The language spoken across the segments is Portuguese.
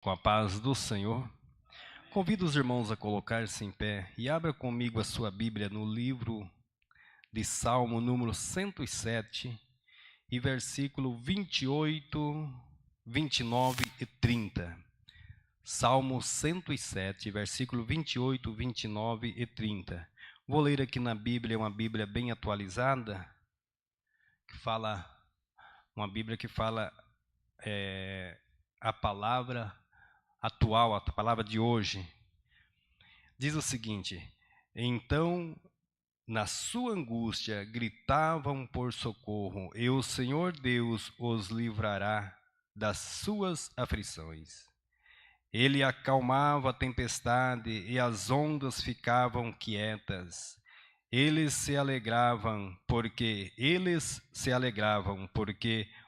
Com a paz do Senhor, convido os irmãos a colocar-se em pé e abra comigo a sua Bíblia no livro de Salmo número 107 e versículo 28, 29 e 30. Salmo 107, versículo 28, 29 e 30. Vou ler aqui na Bíblia, uma Bíblia bem atualizada, uma Bíblia que fala a palavra atual, a palavra de hoje. Diz o seguinte: então, na sua angústia, gritavam por socorro, e o Senhor Deus os livrará das suas aflições. Ele acalmava a tempestade e as ondas ficavam quietas. Eles se alegravam porque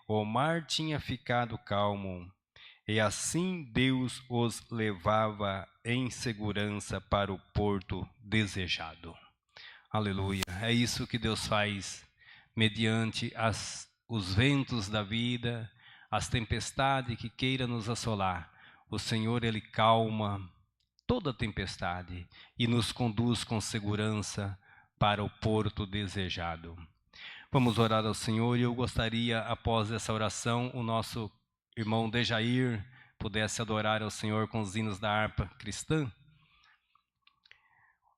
o mar tinha ficado calmo. E assim Deus os levava em segurança para o porto desejado. Aleluia. É isso que Deus faz mediante os ventos da vida, as tempestades que queira nos assolar. O Senhor, Ele calma toda tempestade e nos conduz com segurança para o porto desejado. Vamos orar ao Senhor, e eu gostaria, após essa oração, o nosso irmão Dejair pudesse adorar ao Senhor com os hinos da harpa cristã.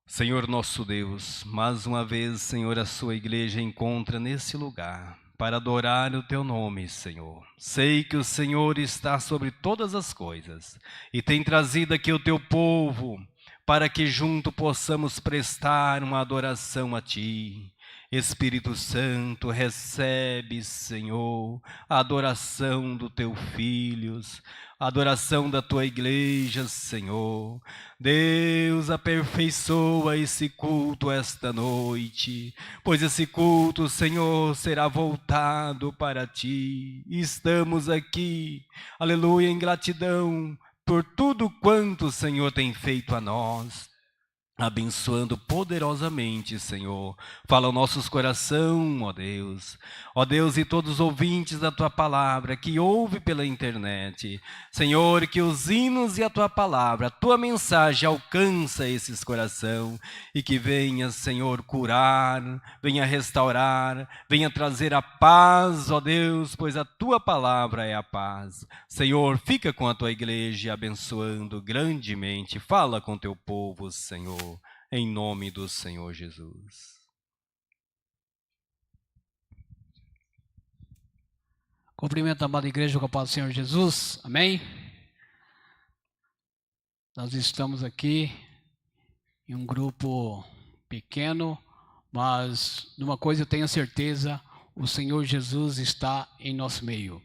Senhor nosso Deus, mais uma vez, Senhor, a sua igreja encontra nesse lugar para adorar o teu nome, Senhor. Sei que o Senhor está sobre todas as coisas e tem trazido aqui o teu povo para que junto possamos prestar uma adoração a ti. Espírito Santo, recebe, Senhor, a adoração dos teus filhos, a adoração da tua igreja, Senhor. Deus, aperfeiçoa esse culto esta noite, pois esse culto, Senhor, será voltado para ti. Estamos aqui, aleluia, em gratidão por tudo quanto o Senhor tem feito a nós. Abençoando poderosamente, Senhor. Fala aos nossos corações, ó Deus. Ó Deus, e todos os ouvintes da Tua Palavra que ouve pela internet. Senhor, que os hinos e a Tua Palavra, a Tua mensagem alcança esses corações. E que venha, Senhor, curar, venha restaurar, venha trazer a paz, ó Deus, pois a Tua Palavra é a paz. Senhor, fica com a Tua igreja abençoando grandemente. Fala com Teu povo, Senhor. Em nome do Senhor Jesus. Cumprimento a amada igreja com a paz do Senhor Jesus. Amém? Nós estamos aqui em um grupo pequeno, mas de uma coisa eu tenho certeza, o Senhor Jesus está em nosso meio.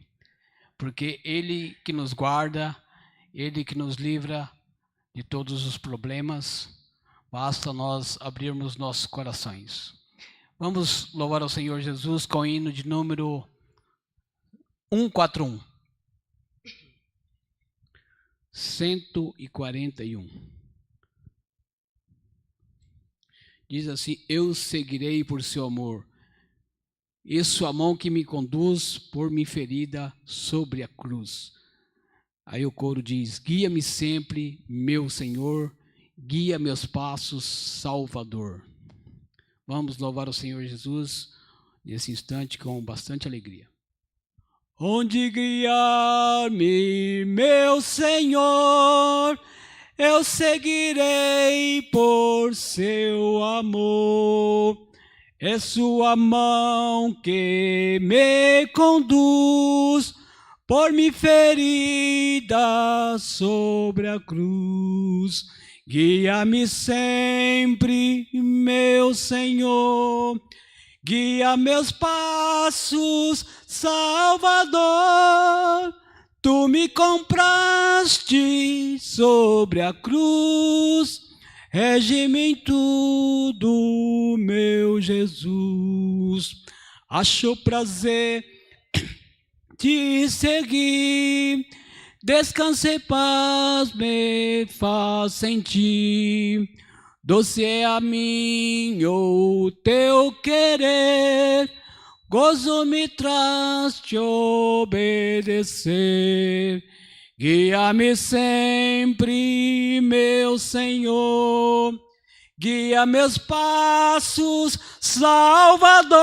Porque Ele que nos guarda, Ele que nos livra de todos os problemas. Basta nós abrirmos nossos corações. Vamos louvar ao Senhor Jesus com o hino de número 141. 141. Diz assim: eu seguirei por seu amor, e sua mão que me conduz por minha ferida sobre a cruz. Aí o coro diz: guia-me sempre, meu Senhor, guia meus passos, Salvador. Vamos louvar o Senhor Jesus nesse instante com bastante alegria. Onde guiar-me, meu Senhor, eu seguirei por seu amor. É sua mão que me conduz por minha ferida sobre a cruz. Guia-me sempre, meu Senhor, guia meus passos, Salvador. Tu me compraste sobre a cruz, rege-me em tudo, meu Jesus. Acho prazer te seguir, descanse e paz me faz sentir. Doce é a mim o teu querer, gozo me traz te obedecer. Guia-me sempre, meu Senhor. Guia meus passos, Salvador.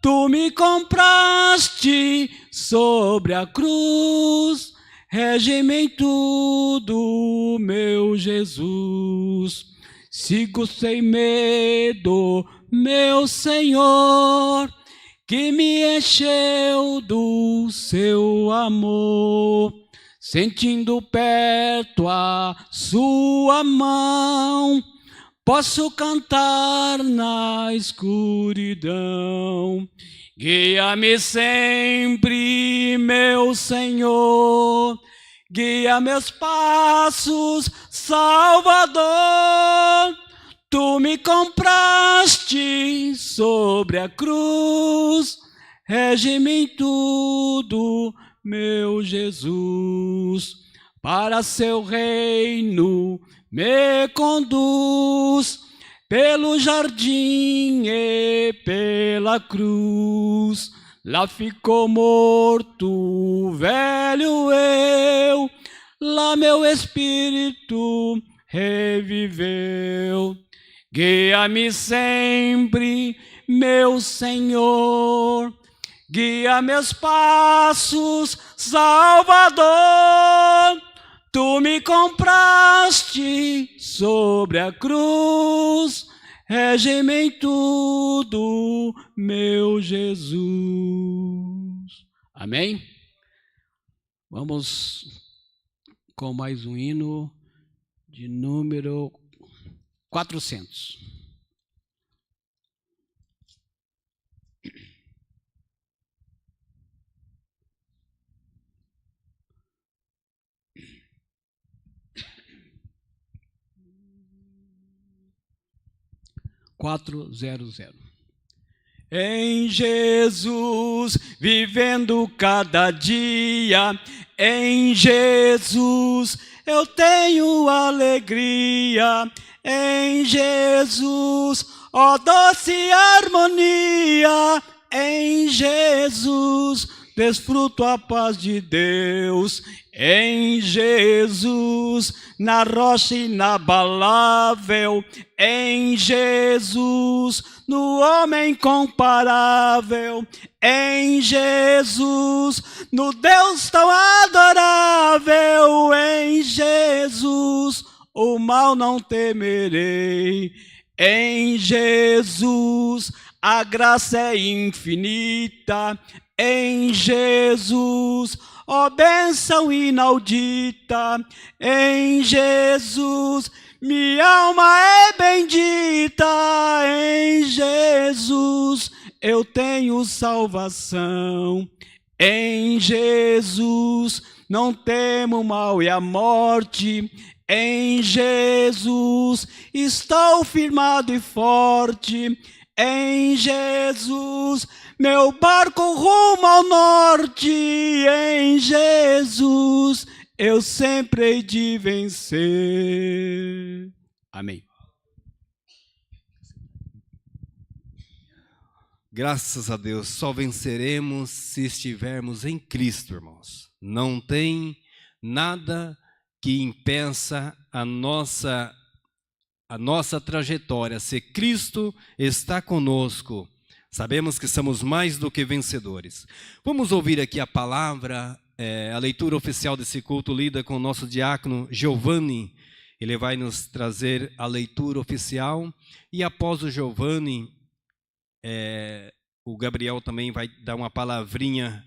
Tu me compraste sobre a cruz. Rege-me em tudo, meu Jesus. Sigo sem medo, meu Senhor, que me encheu do seu amor. Sentindo perto a sua mão, posso cantar na escuridão. Guia-me sempre, meu Senhor. Guia meus passos, Salvador. Tu me compraste sobre a cruz. Rege-me em tudo, meu Jesus. Para seu reino me conduz, pelo jardim e pela cruz. Lá ficou morto, velho eu, lá meu espírito reviveu. Guia-me sempre, meu Senhor. Guia meus passos, Salvador. Tu me compraste sobre a cruz. Rege-me em tudo, meu Jesus. Amém? Vamos com mais um hino de número 400. Em Jesus, vivendo cada dia, em Jesus eu tenho alegria, em Jesus, ó doce harmonia, em Jesus desfruto a paz de Deus, em Jesus, na rocha inabalável, em Jesus, no homem incomparável, em Jesus, no Deus tão adorável, em Jesus, o mal não temerei, em Jesus, a graça é infinita, em Jesus, ó bênção inaudita, em Jesus, minha alma é bendita, em Jesus eu tenho salvação, em Jesus não temo o mal e a morte, em Jesus estou firmado e forte, em Jesus meu barco rumo ao norte, em Jesus eu sempre hei de vencer. Amém. Graças a Deus, só venceremos se estivermos em Cristo, irmãos. Não tem nada que impeça a nossa trajetória. Se Cristo está conosco, sabemos que somos mais do que vencedores. Vamos ouvir aqui a palavra, a leitura oficial desse culto lida com o nosso diácono Giovanni. Ele vai nos trazer a leitura oficial e após o Giovanni, o Gabriel também vai dar uma palavrinha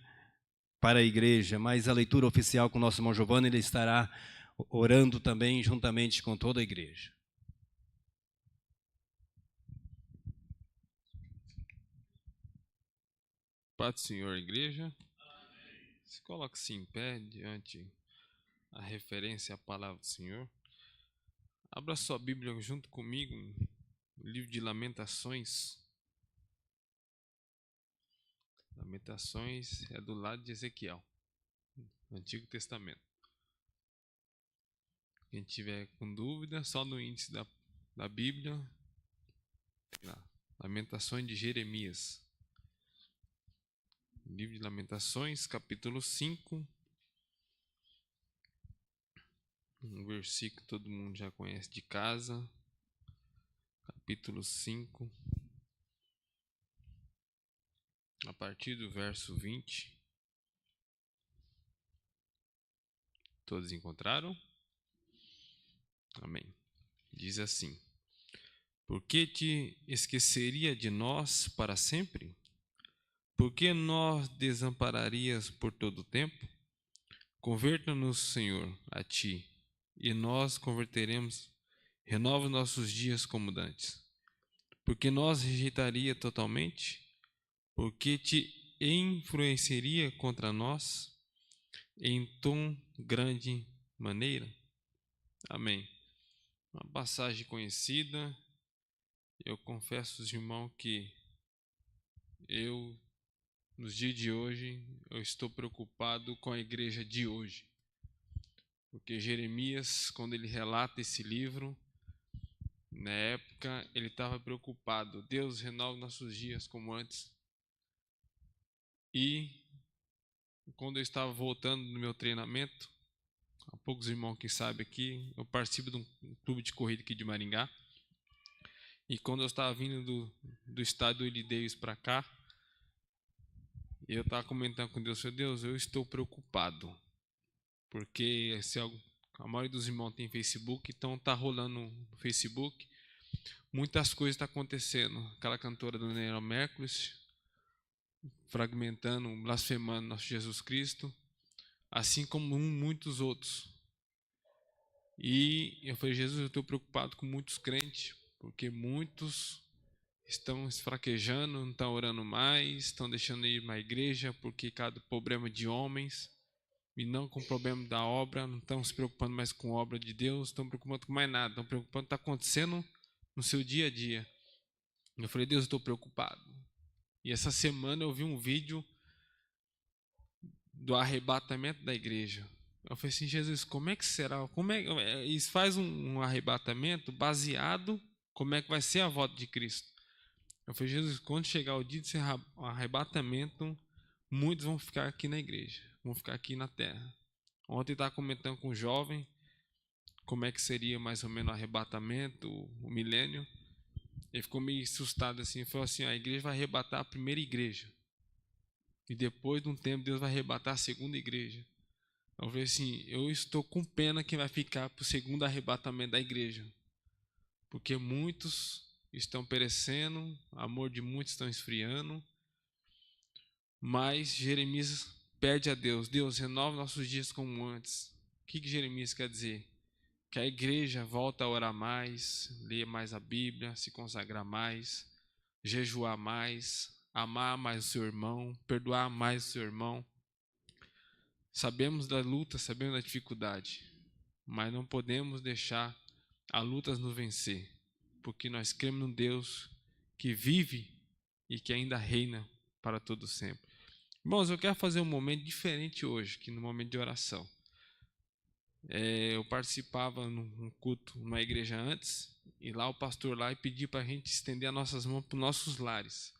para a igreja, mas a leitura oficial com o nosso irmão Giovanni, ele estará orando também juntamente com toda a igreja. Paz do Senhor, igreja. Se coloque-se em pé diante a referência à palavra do Senhor. Abra sua Bíblia junto comigo no livro de Lamentações. Lamentações é do lado de Ezequiel, no Antigo Testamento. Quem tiver com dúvida, só no índice da Bíblia, Lamentações de Jeremias. Livro de Lamentações, capítulo 5, um versículo que todo mundo já conhece de casa, capítulo 5, a partir do verso 20. Todos encontraram? Amém. Diz assim: Por que te esqueceria de nós para sempre? Por que nós desampararias por todo o tempo? Converta-nos, Senhor, a ti, e nós converteremos. Renova nossos dias como dantes. Porque nós rejeitaria totalmente? Porque te influenciaria contra nós em tão grande maneira? Amém. Uma passagem conhecida. Eu confesso aos irmãos que nos dias de hoje, eu estou preocupado com a igreja de hoje. Porque Jeremias, quando ele relata esse livro, na época ele estava preocupado. Deus renova nossos dias como antes. E quando eu estava voltando no meu treinamento, há poucos irmãos que sabem aqui, eu participo de um clube de corrida aqui de Maringá. E quando eu estava vindo do estádio do Ilideios para cá, eu estava comentando com Deus, Deus, eu estou preocupado. Porque a maioria dos irmãos tem Facebook, então tá rolando no Facebook. Muitas coisas estão acontecendo. Aquela cantora do Nero Mercury, fragmentando, blasfemando nosso Jesus Cristo, assim como muitos outros. E eu falei, Jesus, eu estou preocupado com muitos crentes, porque muitos estão esfraquejando, não estão orando mais, estão deixando de ir para a igreja, porque cada problema de homens, e não com o problema da obra, não estão se preocupando mais com a obra de Deus, estão preocupando com mais nada, estão preocupando com o que está acontecendo no seu dia a dia. Eu falei, Deus, eu estou preocupado. E essa semana eu vi um vídeo do arrebatamento da igreja. Eu falei assim, Jesus, como é que será? Eles fazem um arrebatamento baseado como é que vai ser a volta de Cristo. Eu falei, Jesus, quando chegar o dia de ser arrebatamento, muitos vão ficar aqui na igreja, vão ficar aqui na terra. Ontem eu estava comentando com um jovem como é que seria mais ou menos o arrebatamento, o milênio. Ele ficou meio assustado assim, falou assim, a igreja vai arrebatar a primeira igreja. E depois de um tempo Deus vai arrebatar a segunda igreja. Eu falei assim, eu estou com pena que vai ficar para o segundo arrebatamento da igreja. Porque muitos estão perecendo, o amor de muitos estão esfriando. Mas Jeremias pede a Deus, Deus, renova nossos dias como antes. O que Jeremias quer dizer? Que a igreja volta a orar mais, ler mais a Bíblia, se consagrar mais, jejuar mais, amar mais o seu irmão, perdoar mais o seu irmão. Sabemos da luta, sabemos da dificuldade, mas não podemos deixar a luta nos vencer, porque nós cremos num Deus que vive e que ainda reina para todo sempre. Irmãos, eu quero fazer um momento diferente hoje, que no momento de oração. Eu participava num culto numa igreja antes, e lá o pastor lá pediu para a gente estender as nossas mãos para os nossos lares.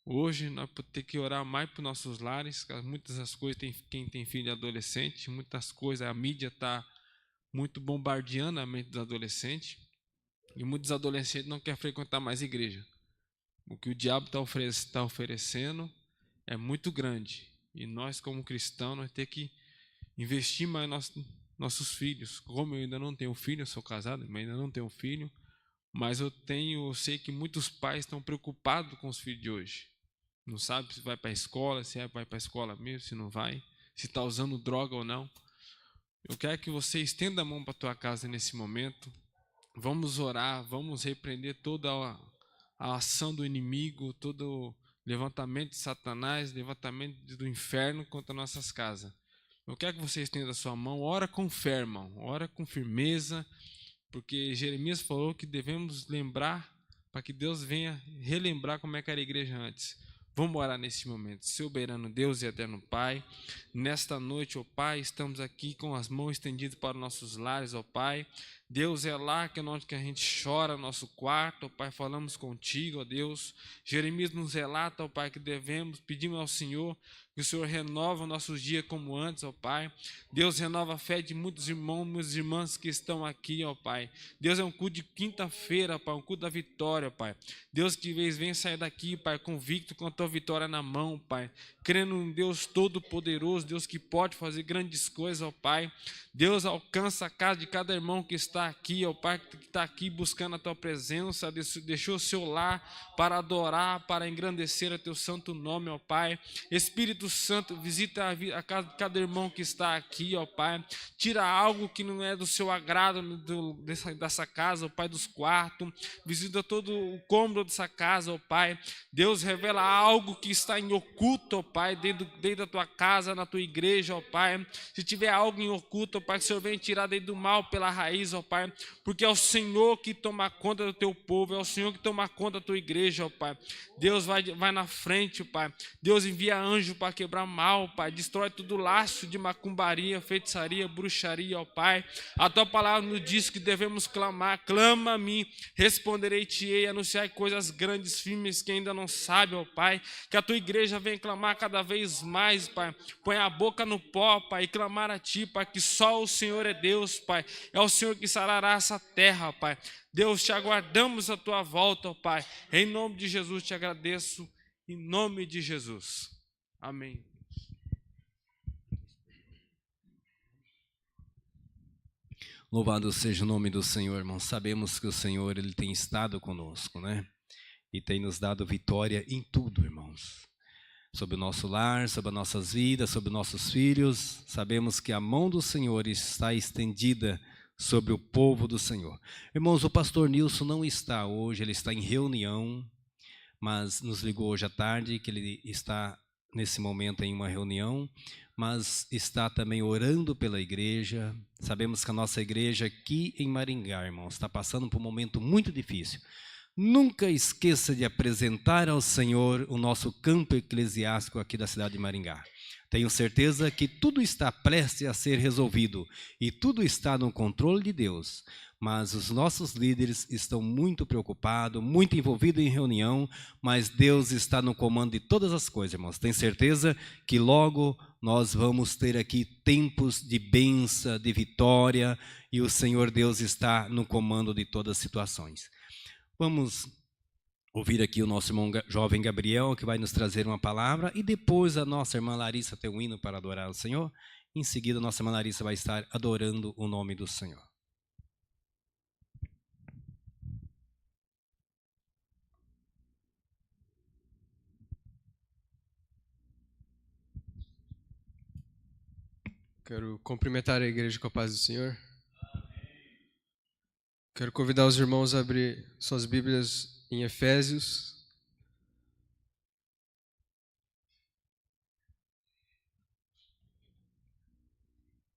Hoje nós vamos ter que orar mais para os nossos lares, muitas das coisas, quem tem filho adolescente, muitas coisas, a mídia está muito bombardeando a mente dos adolescentes, e muitos adolescentes não querem frequentar mais igreja. O que o diabo está oferecendo é muito grande, e nós como cristãos, nós temos que investir mais nossos filhos. Como eu ainda não tenho filho, eu sou casado, mas ainda não tenho filho, mas eu sei que muitos pais estão preocupados com os filhos de hoje. Não sabe se vai para a escola, se vai para a escola mesmo, se não vai, se está usando droga ou não. Eu quero que você estenda a mão para a tua casa nesse momento. Vamos orar, vamos repreender toda a ação do inimigo, todo o levantamento de Satanás, levantamento do inferno contra nossas casas. Eu quero que você estenda a sua mão, ora com fé, irmão, ora com firmeza, porque Jeremias falou que devemos lembrar, para que Deus venha relembrar como é que era a igreja antes. Vamos orar nesse momento. Soberano Deus e eterno Pai, nesta noite, ó Pai, estamos aqui com as mãos estendidas para os nossos lares, ó Pai. Deus, é lá que a gente chora no nosso quarto, ó Pai, falamos contigo, ó Deus. Jeremias nos relata, ó Pai, que pedimos ao Senhor Que o Senhor renova nossos dias como antes, ó Pai. Deus, renova a fé de muitos irmãos, muitas irmãs que estão aqui, ó Pai. Deus, é um culto de quinta-feira, Pai, um culto da vitória, Pai. Deus, que venha sair daqui, Pai, convicto com a tua vitória na mão, Pai. Crendo em Deus Todo-Poderoso, Deus que pode fazer grandes coisas, ó Pai. Deus, alcança a casa de cada irmão que está aqui, ó Pai, que está aqui buscando a tua presença, deixou o seu lar para adorar, para engrandecer a teu santo nome, ó Pai. Espírito Santo, visita a casa de cada irmão que está aqui, ó Pai. Tira algo que não é do seu agrado dessa casa, ó Pai, dos quartos. Visita todo o cômodo dessa casa, ó Pai. Deus, revela algo que está em oculto, ó Pai, dentro da tua casa, na tua igreja, ó Pai. Se tiver algo em oculto, ó Pai, que o Senhor venha tirar dentro do mal pela raiz, ó Pai. Porque é o Senhor que toma conta do teu povo, é o Senhor que toma conta da tua igreja, ó Pai. Deus, vai na frente, ó Pai. Deus, envia anjo para quebrar mal, Pai. Destrói todo laço de macumbaria, feitiçaria, bruxaria, ó Pai. A tua palavra nos diz que devemos clamar. Clama a mim, responderei-te-ei, anunciar coisas grandes, firmes que ainda não sabe, ó Pai. Que a tua igreja venha clamar cada vez mais, Pai. Põe a boca no pó, Pai, e clamar a ti, Pai, que só o Senhor é Deus, Pai. É o Senhor que sarará essa terra, Pai. Deus, te aguardamos a tua volta, ó Pai. Em nome de Jesus te agradeço. Em nome de Jesus. Amém. Louvado seja o nome do Senhor, irmãos. Sabemos que o Senhor, Ele tem estado conosco, né? E tem nos dado vitória em tudo, irmãos. Sobre o nosso lar, sobre as nossas vidas, sobre nossos filhos. Sabemos que a mão do Senhor está estendida sobre o povo do Senhor. Irmãos, o pastor Nilson não está hoje, ele está em reunião, mas nos ligou hoje à tarde que ele está nesse momento em uma reunião, mas está também orando pela igreja. Sabemos que a nossa igreja aqui em Maringá, irmãos, está passando por um momento muito difícil. Nunca esqueça de apresentar ao Senhor o nosso campo eclesiástico aqui da cidade de Maringá. Tenho certeza que tudo está prestes a ser resolvido e tudo está no controle de Deus. Mas os nossos líderes estão muito preocupados, muito envolvidos em reunião, mas Deus está no comando de todas as coisas, irmãos. Tenho certeza que logo nós vamos ter aqui tempos de bênção, de vitória, e o Senhor Deus está no comando de todas as situações. Vamos ouvir aqui o nosso irmão jovem Gabriel, que vai nos trazer uma palavra, e depois a nossa irmã Larissa tem um hino para adorar o Senhor. Em seguida, a nossa irmã Larissa vai estar adorando o nome do Senhor. Quero cumprimentar a igreja com a paz do Senhor. Quero convidar os irmãos a abrir suas Bíblias em Efésios.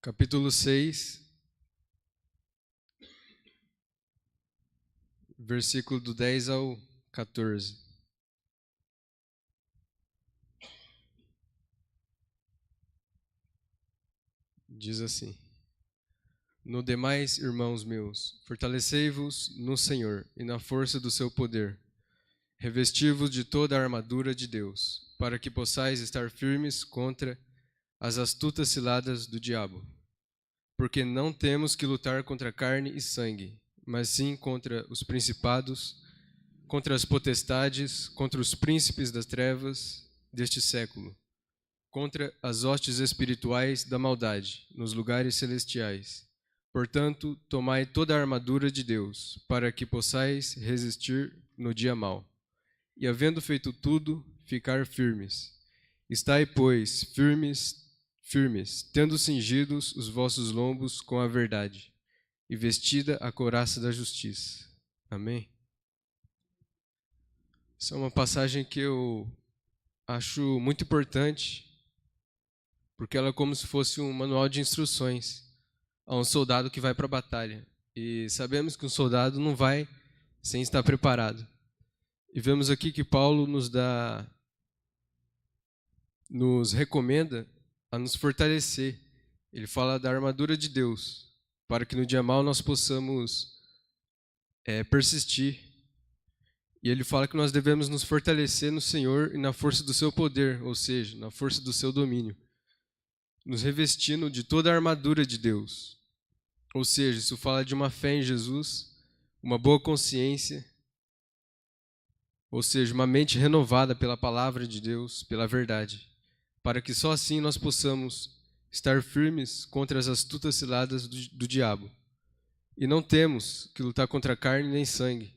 Capítulo 6, versículo do 10 ao 14. Diz assim: No demais, irmãos meus, fortalecei-vos no Senhor e na força do seu poder. Revesti-vos de toda a armadura de Deus, para que possais estar firmes contra as astutas ciladas do diabo. Porque não temos que lutar contra carne e sangue, mas sim contra os principados, contra as potestades, contra os príncipes das trevas deste século, contra as hostes espirituais da maldade nos lugares celestiais. Portanto, tomai toda a armadura de Deus, para que possais resistir no dia mau. E havendo feito tudo, ficar firmes. Estai, pois, firmes, tendo cingidos os vossos lombos com a verdade, e vestida a couraça da justiça. Amém? Essa é uma passagem que eu acho muito importante, porque ela é como se fosse um manual de instruções a um soldado que vai para a batalha. E sabemos que um soldado não vai sem estar preparado. E vemos aqui que Paulo nos recomenda a nos fortalecer. Ele fala da armadura de Deus, para que no dia mau nós possamos persistir. E ele fala que nós devemos nos fortalecer no Senhor e na força do seu poder, ou seja, na força do seu domínio, nos revestindo de toda a armadura de Deus. Ou seja, isso fala de uma fé em Jesus, uma boa consciência, ou seja, uma mente renovada pela palavra de Deus, pela verdade, para que só assim nós possamos estar firmes contra as astutas ciladas do diabo. E não temos que lutar contra carne nem sangue,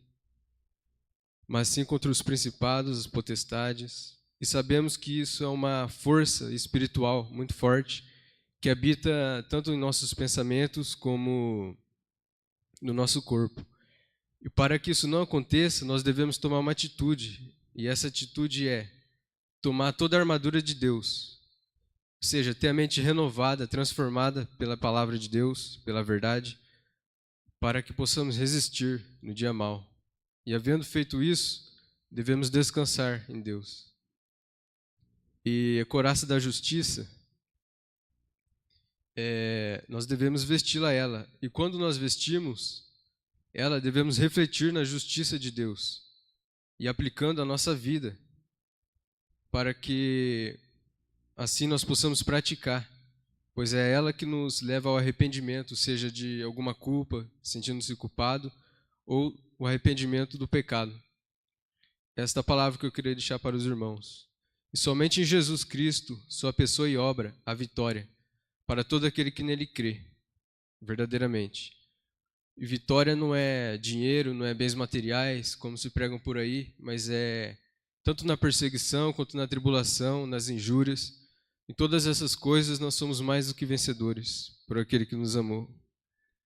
mas sim contra os principados, as potestades. E sabemos que isso é uma força espiritual muito forte, que habita tanto em nossos pensamentos como no nosso corpo. E para que isso não aconteça, nós devemos tomar uma atitude, e essa atitude é tomar toda a armadura de Deus, ou seja, ter a mente renovada, transformada pela palavra de Deus, pela verdade, para que possamos resistir no dia mau. E havendo feito isso, devemos descansar em Deus. E a couraça da justiça, nós devemos vesti-la ela. E quando nós vestimos ela, devemos refletir na justiça de Deus e aplicando a nossa vida para que assim nós possamos praticar, pois é ela que nos leva ao arrependimento, seja de alguma culpa, sentindo-se culpado, ou o arrependimento do pecado. Esta é a palavra que eu queria deixar para os irmãos. E somente em Jesus Cristo, sua pessoa e obra, a vitória, para todo aquele que nele crê, verdadeiramente. E vitória não é dinheiro, não é bens materiais, como se pregam por aí, mas é tanto na perseguição, quanto na tribulação, nas injúrias. Em todas essas coisas nós somos mais do que vencedores, por aquele que nos amou.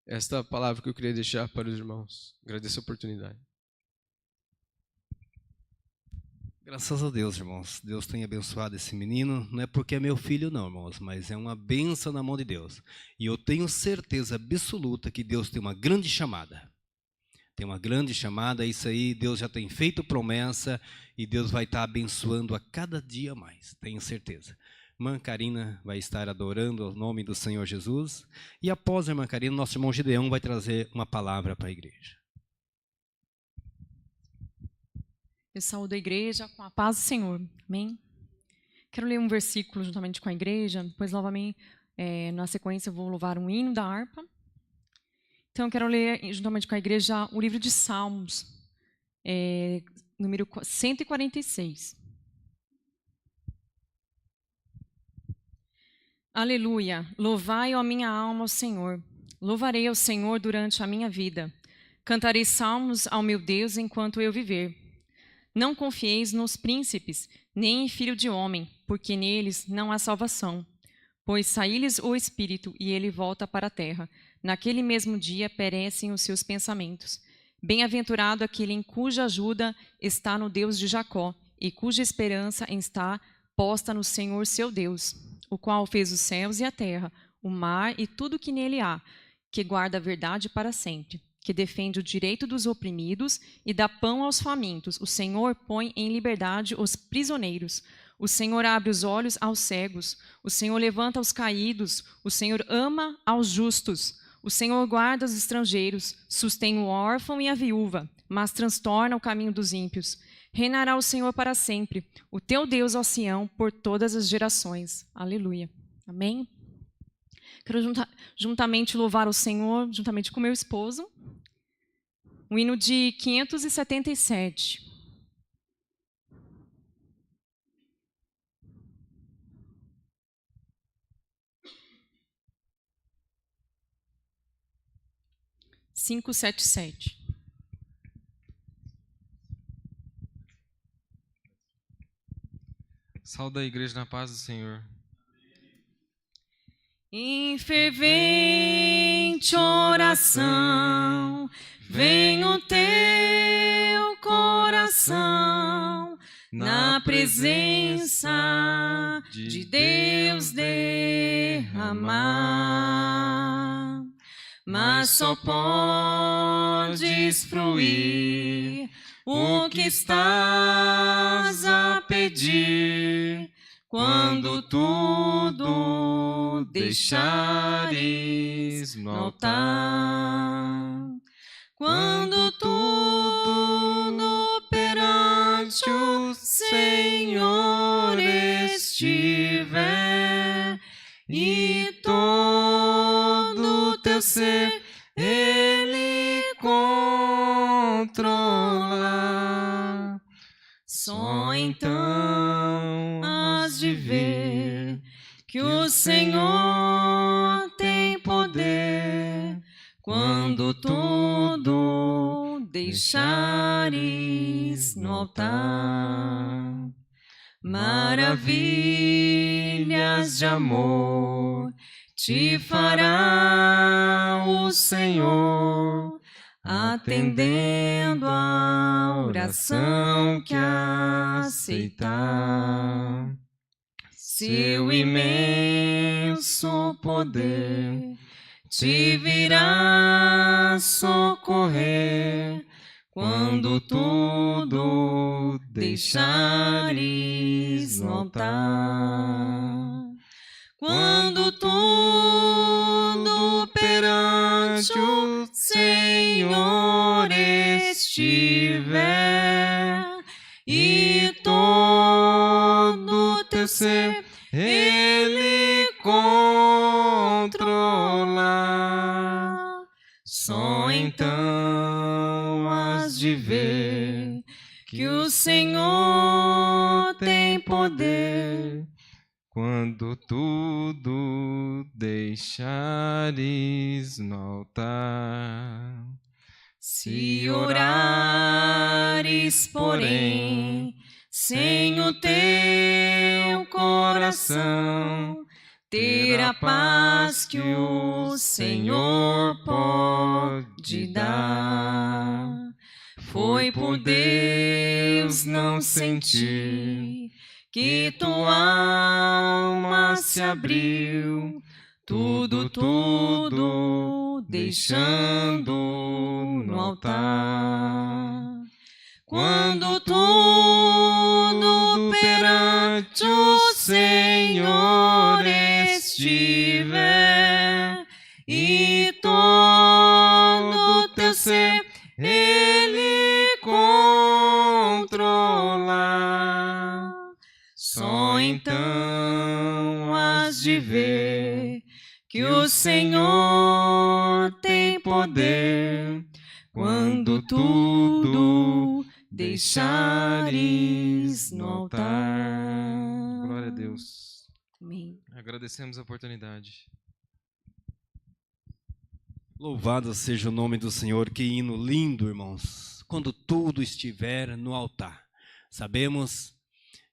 Esta é a palavra que eu queria deixar para os irmãos. Agradeço a oportunidade. Graças a Deus, irmãos. Deus tem abençoado esse menino. Não é porque é meu filho, não, irmãos, mas é uma bênção na mão de Deus. E eu tenho certeza absoluta que Deus tem uma grande chamada. Tem uma grande chamada, isso aí, Deus já tem feito promessa e Deus vai estar abençoando a cada dia mais, tenho certeza. Irmã Karina vai estar adorando o nome do Senhor Jesus. E após a irmã Karina, nosso irmão Gideão vai trazer uma palavra para a igreja. Eu saúdo a igreja com a paz do Senhor. Amém? Quero ler um versículo juntamente com a igreja, depois, novamente, na sequência, eu vou louvar um hino da harpa. Então, eu quero ler juntamente com a igreja o livro de Salmos, número 146. Aleluia! Louvai, ó minha alma, ao Senhor. Louvarei ao Senhor durante a minha vida. Cantarei salmos ao meu Deus enquanto eu viver. Não confieis nos príncipes, nem em filho de homem, porque neles não há salvação. Pois sai-lhes o espírito, e ele volta para a terra. Naquele mesmo dia perecem os seus pensamentos. Bem-aventurado aquele em cuja ajuda está no Deus de Jacó, e cuja esperança está posta no Senhor seu Deus, o qual fez os céus e a terra, o mar e tudo que nele há, que guarda a verdade para sempre, que defende o direito dos oprimidos e dá pão aos famintos. O Senhor põe em liberdade os prisioneiros. O Senhor abre os olhos aos cegos. O Senhor levanta os caídos. O Senhor ama aos justos. O Senhor guarda os estrangeiros, sustém o órfão e a viúva, mas transtorna o caminho dos ímpios. Reinará o Senhor para sempre, o teu Deus, ó Sião, por todas as gerações. Aleluia. Amém? Quero juntamente louvar o Senhor, juntamente com meu esposo, o hino de 577. Cinco, sete, sete. Saúde a igreja na paz do Senhor. Em fervente oração, vem o teu coração na presença de Deus derramar. Mas só podes fruir o que estás a pedir quando tudo deixares no altar. Quando tudo Senhor estiver e todo teu ser Ele controla, só então has de ver que o Senhor tem poder quando tudo deixares no altar. Maravilhas de amor te fará o Senhor, atendendo a oração que aceitar. Seu imenso poder te virá socorrer quando tudo deixares no altar. Quando tudo perante o Senhor estiver e todo teu ser Ele controla, só então has de ver que o Senhor tem poder quando tudo deixares no altar. Se orares, porém, sem o teu coração, ter a paz que o Senhor pode dar. Foi por Deus não sentir que tua alma se abriu, tudo deixando no altar. Quando tudo perante o Senhor estiver e todo teu ser Ele controla, só então has de ver que o Senhor tem poder quando tudo deixares no altar. Glória a Deus. Amém. Agradecemos a oportunidade. Louvado seja o nome do Senhor, que hino lindo, irmãos. Quando tudo estiver no altar. Sabemos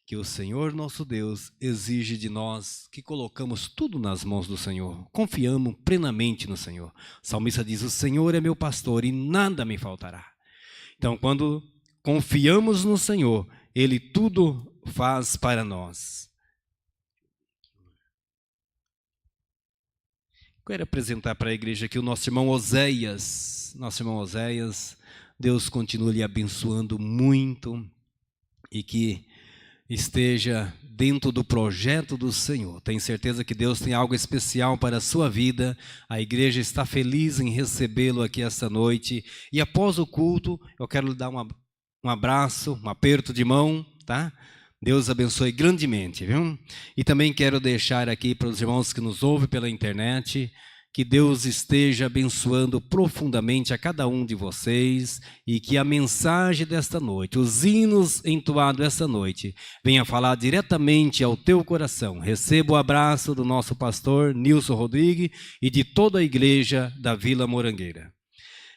que o Senhor nosso Deus exige de nós que colocamos tudo nas mãos do Senhor. Confiamos plenamente no Senhor. O salmista diz, o Senhor é meu pastor e nada me faltará. Então, quando confiamos no Senhor, Ele tudo faz para nós. Quero apresentar para a igreja aqui o nosso irmão Oséias. Nosso irmão Oséias, Deus continue lhe abençoando muito e que esteja dentro do projeto do Senhor. Tenho certeza que Deus tem algo especial para a sua vida. A igreja está feliz em recebê-lo aqui esta noite. E após o culto, eu quero lhe dar um abraço, um aperto de mão, tá? Deus abençoe grandemente, viu? E também quero deixar aqui para os irmãos que nos ouvem pela internet, que Deus esteja abençoando profundamente a cada um de vocês e que a mensagem desta noite, os hinos entoados esta noite, venha falar diretamente ao teu coração. Receba o abraço do nosso pastor Nilson Rodrigues e de toda a igreja da Vila Morangueira.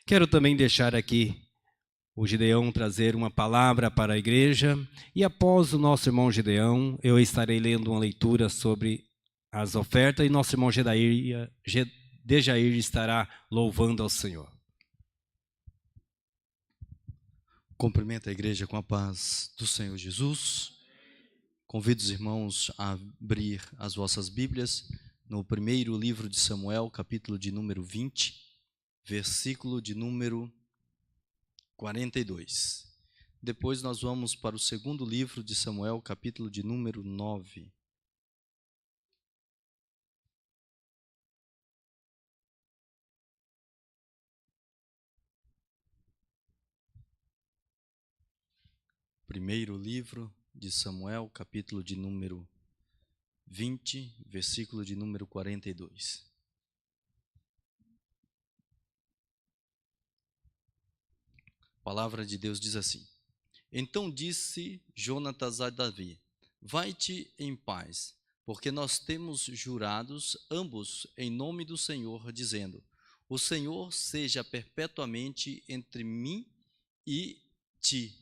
Quero também deixar aqui o Gideão trazer uma palavra para a igreja e após o nosso irmão Gideão, eu estarei lendo uma leitura sobre as ofertas e nosso irmão Dejair estará louvando ao Senhor. Cumprimento a igreja com a paz do Senhor Jesus. Convido os irmãos a abrir as vossas Bíblias no primeiro livro de Samuel, capítulo de número 20, versículo de número 42. Depois nós vamos para o segundo livro de Samuel, capítulo de número 9. Primeiro livro de Samuel, capítulo de número 20, versículo de número 42. A palavra de Deus diz assim: Então disse Jonatas a Davi: Vai-te em paz, porque nós temos jurados ambos em nome do Senhor, dizendo: O Senhor seja perpetuamente entre mim e ti,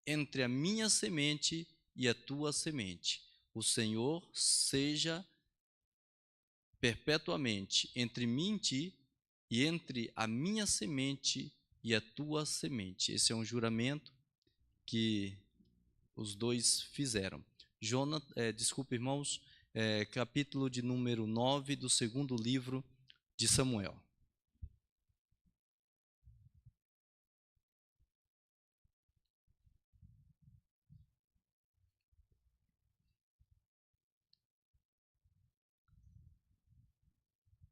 entre a minha semente e a tua semente. O Senhor seja perpetuamente entre mim e ti, e entre a minha semente e a tua semente. Esse é um juramento que os dois fizeram. Desculpa, irmãos, capítulo de número 9 do segundo livro de Samuel.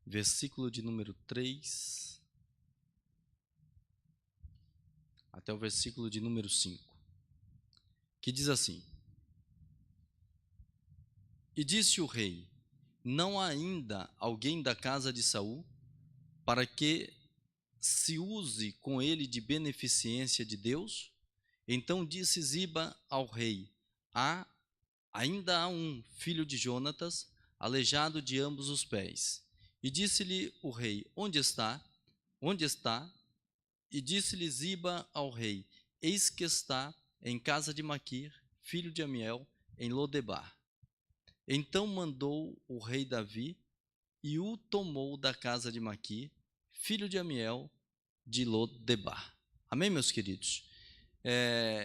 Versículo de número 3 até o versículo de número 5, que diz assim: E disse o rei: Não há ainda alguém da casa de Saul, para que se use com ele de beneficência de Deus? Então disse Ziba ao rei: Ainda há um filho de Jonatas, aleijado de ambos os pés. E disse-lhe o rei: Onde está? Onde está? E disse-lhe Ziba ao rei: Eis que está em casa de Maquir, filho de Amiel, em Lodebar. Então mandou o rei Davi e o tomou da casa de Maquir, filho de Amiel, de Lodebar. Amém, meus queridos?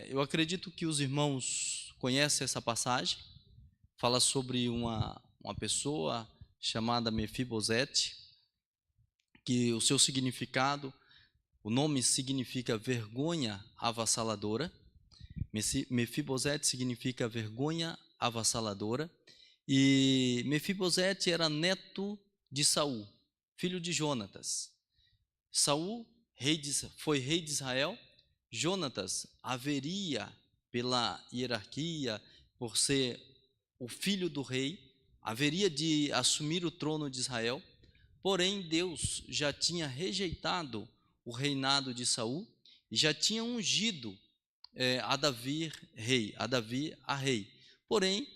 Eu acredito que os irmãos conhecem essa passagem. Fala sobre uma pessoa chamada Mefibosete, que o seu significado, o nome significa vergonha avassaladora. Mefibosete significa vergonha avassaladora. E Mefibosete era neto de Saul, filho de Jonatas. Saul foi rei de Israel. Jonatas haveria, pela hierarquia, por ser o filho do rei, haveria de assumir o trono de Israel. Porém, Deus já tinha rejeitado o reinado de Saul e já tinha ungido a Davi a rei. Porém,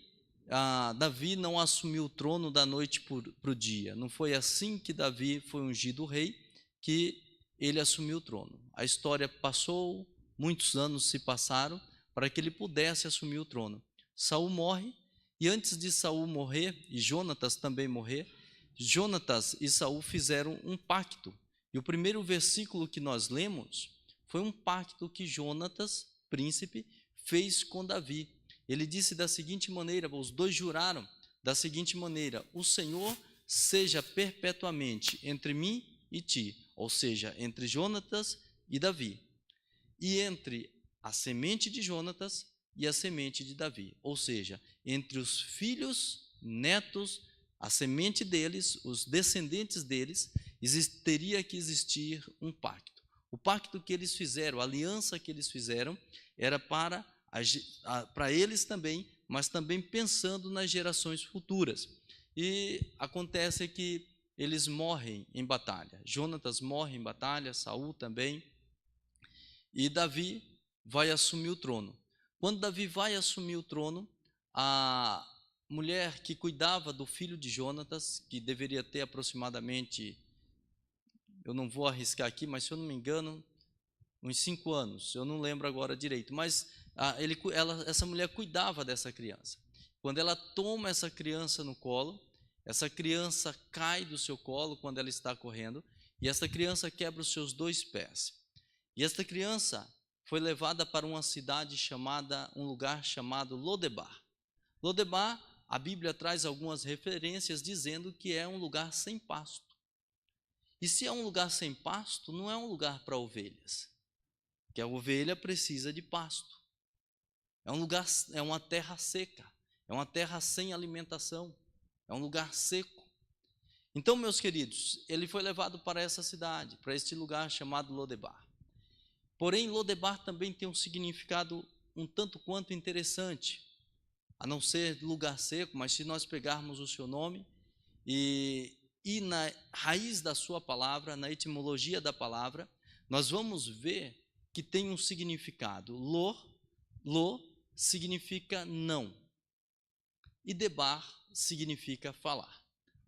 Davi não assumiu o trono da noite para o dia. Não foi assim que Davi foi ungido rei que ele assumiu o trono. A história passou, muitos anos se passaram para que ele pudesse assumir o trono. Saul morre, e antes de Saul morrer e Jonatas também morrer, Jonatas e Saul fizeram um pacto. E o primeiro versículo que nós lemos foi um pacto que Jonatas, príncipe, fez com Davi. Ele disse da seguinte maneira, os dois juraram da seguinte maneira: O Senhor seja perpetuamente entre mim e ti, ou seja, entre Jonatas e Davi, e entre a semente de Jonatas e a semente de Davi, ou seja, entre os filhos, netos, a semente deles, os descendentes deles, teria que existir um pacto. O pacto que eles fizeram, a aliança que eles fizeram, era para eles também, mas também pensando nas gerações futuras. E acontece que eles morrem em batalha. Jonatas morre em batalha, Saul também, e Davi vai assumir o trono. Quando Davi vai assumir o trono, a mulher que cuidava do filho de Jonatas, que deveria ter aproximadamente, eu não vou arriscar aqui, mas se eu não me engano, uns 5 anos, eu não lembro agora direito, mas essa mulher cuidava dessa criança. Quando ela toma essa criança no colo, essa criança cai do seu colo quando ela está correndo, e essa criança quebra os seus 2 pés. E esta criança foi levada para uma cidade um lugar chamado Lodebar. Lodebar, a Bíblia traz algumas referências dizendo que é um lugar sem pasto. E se é um lugar sem pasto, não é um lugar para ovelhas, que a ovelha precisa de pasto. É uma terra seca, é uma terra sem alimentação, é um lugar seco. Então, meus queridos, ele foi levado para essa cidade, para este lugar chamado Lodebar. Porém, Lodebar também tem um significado um tanto quanto interessante. a não ser lugar seco, mas se nós pegarmos o seu nome e na raiz da sua palavra, na etimologia da palavra, nós vamos ver que tem um significado. Lo significa não, e debar significa falar.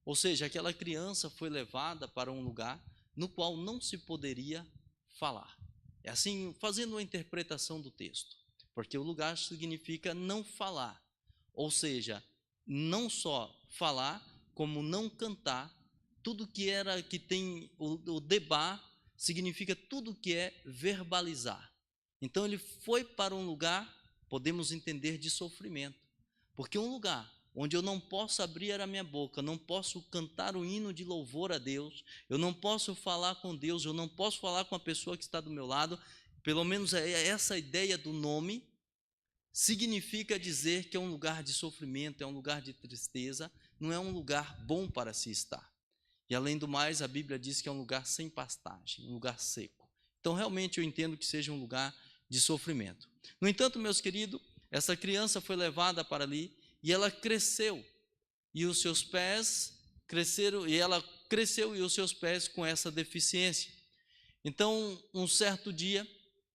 Ou seja, aquela criança foi levada para um lugar no qual não se poderia falar. É assim, fazendo uma interpretação do texto, porque o lugar significa não falar, ou seja, não só falar, como não cantar. Tudo que tem o debar significa tudo que é verbalizar. Então ele foi para um lugar, podemos entender, de sofrimento, porque um lugar onde eu não posso abrir a minha boca, não posso cantar o hino de louvor a Deus, eu não posso falar com Deus, eu não posso falar com a pessoa que está do meu lado, pelo menos essa ideia do nome, significa dizer que é um lugar de sofrimento, é um lugar de tristeza, não é um lugar bom para se estar. E além do mais, a Bíblia diz que é um lugar sem pastagem, um lugar seco. Então realmente eu entendo que seja um lugar de sofrimento. No entanto, meus queridos, essa criança foi levada para ali, e ela cresceu, e os seus pés cresceram, e ela cresceu e os seus pés com essa deficiência. Então, um certo dia,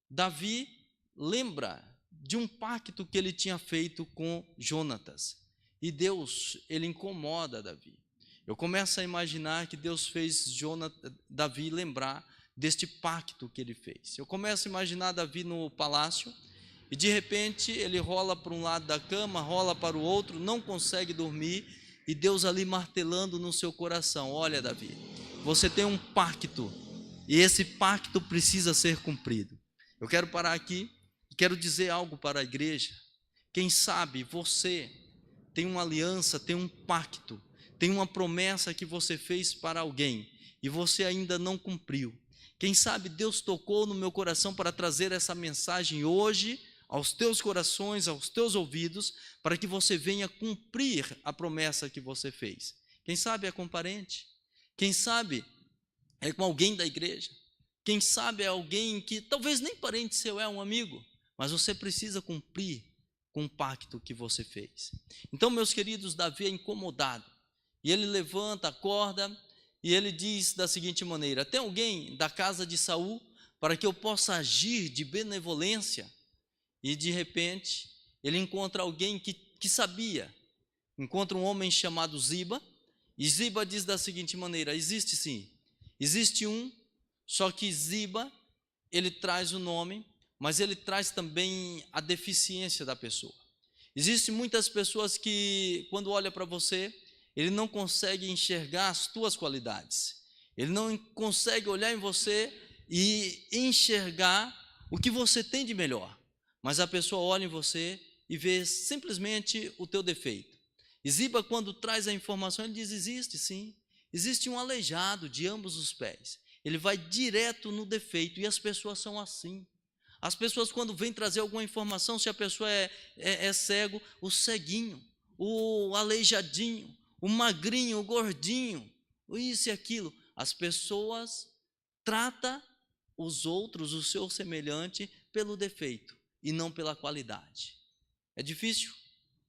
Davi lembra de um pacto que ele tinha feito com Jonatas. E Deus, ele incomoda Davi. Eu começo a imaginar que Deus fez Davi lembrar deste pacto que ele fez. Eu começo a imaginar Davi no palácio, e de repente ele rola para um lado da cama, rola para o outro, não consegue dormir, e Deus ali martelando no seu coração: olha, Davi, você tem um pacto, e esse pacto precisa ser cumprido. Eu quero parar aqui e quero dizer algo para a igreja. Quem sabe você tem uma aliança, tem um pacto, tem uma promessa que você fez para alguém, e você ainda não cumpriu. Quem sabe Deus tocou no meu coração para trazer essa mensagem hoje aos teus corações, aos teus ouvidos, para que você venha cumprir a promessa que você fez. Quem sabe é com parente, quem sabe é com alguém da igreja, quem sabe é alguém que talvez nem parente seu, é um amigo, mas você precisa cumprir com o pacto que você fez. Então, meus queridos, Davi é incomodado, e ele levanta, acorda, e ele diz da seguinte maneira: tem alguém da casa de Saul para que eu possa agir de benevolência? E de repente, ele encontra alguém que sabia, encontra um homem chamado Ziba, e Ziba diz da seguinte maneira: existe sim, existe um, só que Ziba, ele traz o nome, mas ele traz também a deficiência da pessoa. Existem muitas pessoas que, quando olha para você, ele não consegue enxergar as tuas qualidades, ele não consegue olhar em você e enxergar o que você tem de melhor. Mas a pessoa olha em você e vê simplesmente o teu defeito. E Ziba, quando traz a informação, ele diz: existe sim, existe um aleijado de ambos os pés. Ele vai direto no defeito, e as pessoas são assim. As pessoas, quando vêm trazer alguma informação, se a pessoa é cego, o ceguinho, o aleijadinho, o magrinho, o gordinho, isso e aquilo. As pessoas tratam os outros, o seu semelhante, pelo defeito e não pela qualidade. É difícil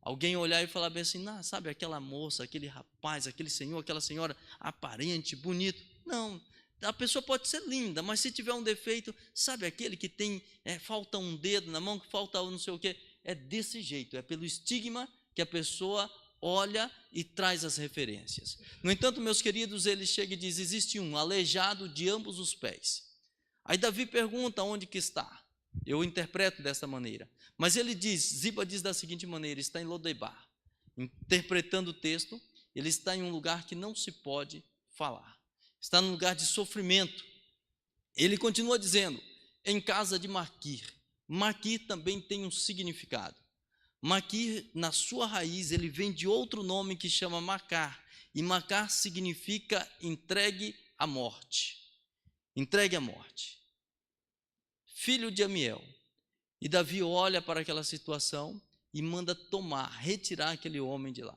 alguém olhar e falar bem assim: não, sabe aquela moça, aquele rapaz, aquele senhor, aquela senhora aparente, bonito. Não, a pessoa pode ser linda, mas se tiver um defeito, sabe aquele que tem, falta um dedo na mão, que falta não sei o quê, é desse jeito, é pelo estigma que a pessoa olha e traz as referências. No entanto, meus queridos, ele chega e diz: existe um aleijado de ambos os pés. Aí Davi pergunta onde que está. Eu interpreto dessa maneira, mas ele diz, Ziba diz da seguinte maneira: está em Lodebar. Interpretando o texto, ele está em um lugar que não se pode falar, está num lugar de sofrimento. Ele continua dizendo: em casa de Maquir. Maquir também tem um significado. Maquir, na sua raiz, ele vem de outro nome que chama Macar, e Macar significa entregue à morte. Entregue à morte. Filho de Amiel. E Davi olha para aquela situação e manda retirar aquele homem de lá.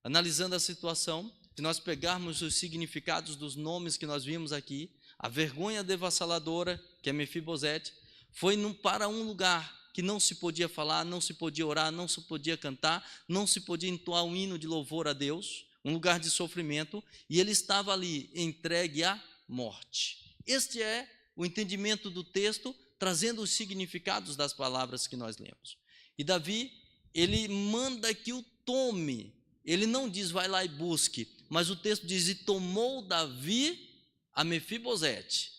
Analisando a situação, se nós pegarmos os significados dos nomes que nós vimos aqui, a vergonha devassaladora, que é Mefibosete, foi para um lugar que não se podia falar, não se podia orar, não se podia cantar, não se podia entoar um hino de louvor a Deus, um lugar de sofrimento, e ele estava ali entregue à morte. Este é o entendimento do texto, trazendo os significados das palavras que nós lemos. E Davi, ele manda que o tome, ele não diz vai lá e busque, mas o texto diz, e tomou Davi a Mefibosete,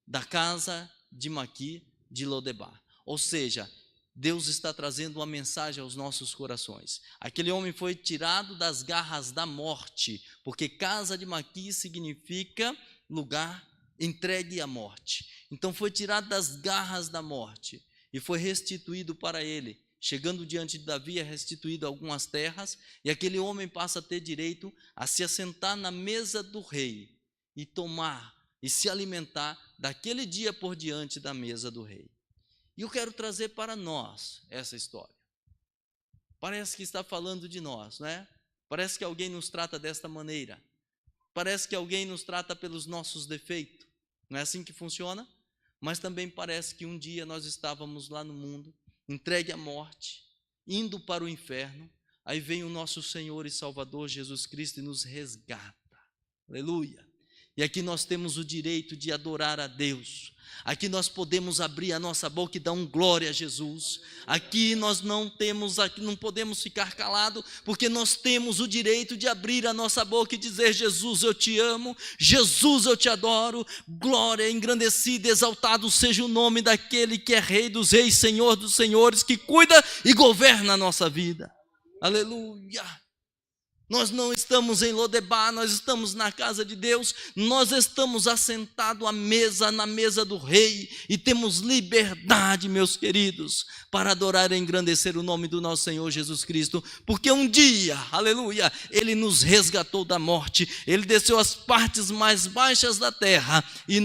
da casa de Maqui de Lodebar. Ou seja, Deus está trazendo uma mensagem aos nossos corações. Aquele homem foi tirado das garras da morte, porque casa de Maqui significa lugar entregue à morte. Então foi tirado das garras da morte e foi restituído para ele. Chegando diante de Davi, é restituído algumas terras, e aquele homem passa a ter direito a se assentar na mesa do rei e tomar e se alimentar daquele dia por diante da mesa do rei. E eu quero trazer para nós essa história. Parece que está falando de nós, não é? Parece que alguém nos trata desta maneira. Parece que alguém nos trata pelos nossos defeitos. Não é assim que funciona? Mas também parece que um dia nós estávamos lá no mundo, entregue à morte, indo para o inferno, aí vem o nosso Senhor e Salvador Jesus Cristo e nos resgata. Aleluia! E aqui nós temos o direito de adorar a Deus. Aqui nós podemos abrir a nossa boca e dar um glória a Jesus. Aqui nós não podemos ficar calados, porque nós temos o direito de abrir a nossa boca e dizer: Jesus, eu te amo, Jesus, eu te adoro. Glória, engrandecido, exaltado seja o nome daquele que é Rei dos Reis, Senhor dos Senhores, que cuida e governa a nossa vida. Aleluia! Nós não estamos em Lodebar, nós estamos na casa de Deus, nós estamos assentados à mesa, na mesa do rei, e temos liberdade, meus queridos, para adorar e engrandecer o nome do nosso Senhor Jesus Cristo, porque um dia, aleluia, Ele nos resgatou da morte, Ele desceu às partes mais baixas da terra, e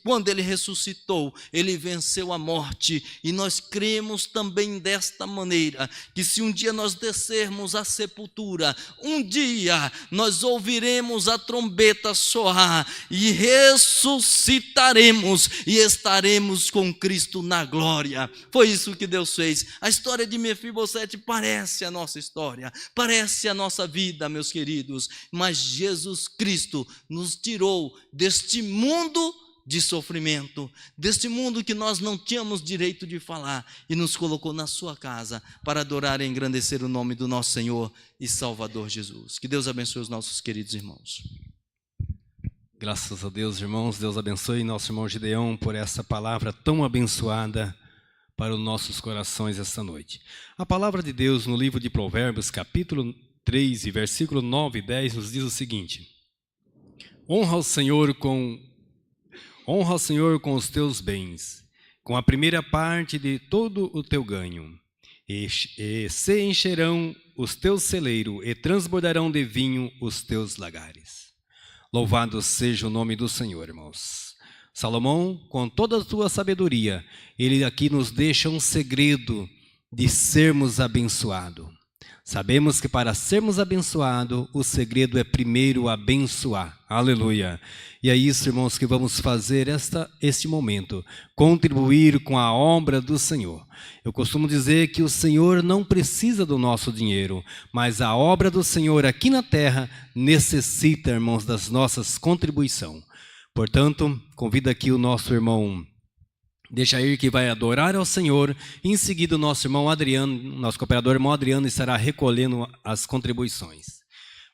quando Ele ressuscitou, Ele venceu a morte, e nós cremos também desta maneira, que se um dia nós descermos à sepultura, um dia nós ouviremos a trombeta soar e ressuscitaremos e estaremos com Cristo na glória. Foi isso que Deus fez. A história de Mefibosete parece a nossa história, parece a nossa vida, meus queridos, mas Jesus Cristo nos tirou deste mundo de sofrimento, deste mundo que nós não tínhamos direito de falar, e nos colocou na sua casa para adorar e engrandecer o nome do nosso Senhor e Salvador Jesus. Que Deus abençoe os nossos queridos irmãos. Graças a Deus, irmãos. Deus abençoe nosso irmão Gideão por essa palavra tão abençoada para os nossos corações esta noite. A palavra de Deus no livro de Provérbios, capítulo 3, e versículo 9 e 10, nos diz o seguinte: Honra o Senhor com os teus bens, com a primeira parte de todo o teu ganho, e se encherão os teus celeiros, e transbordarão de vinho os teus lagares. Louvado seja o nome do Senhor, irmãos. Salomão, com toda a sua sabedoria, ele aqui nos deixa um segredo de sermos abençoados. Sabemos que para sermos abençoados, o segredo é primeiro abençoar. Aleluia! E é isso, irmãos, que vamos fazer este momento. Contribuir com a obra do Senhor. Eu costumo dizer que o Senhor não precisa do nosso dinheiro, mas a obra do Senhor aqui na terra necessita, irmãos, das nossas contribuições. Portanto, convido aqui o nosso irmão Dejair, que vai adorar ao Senhor. Em seguida, o nosso irmão Adriano, nosso cooperador irmão Adriano, estará recolhendo as contribuições.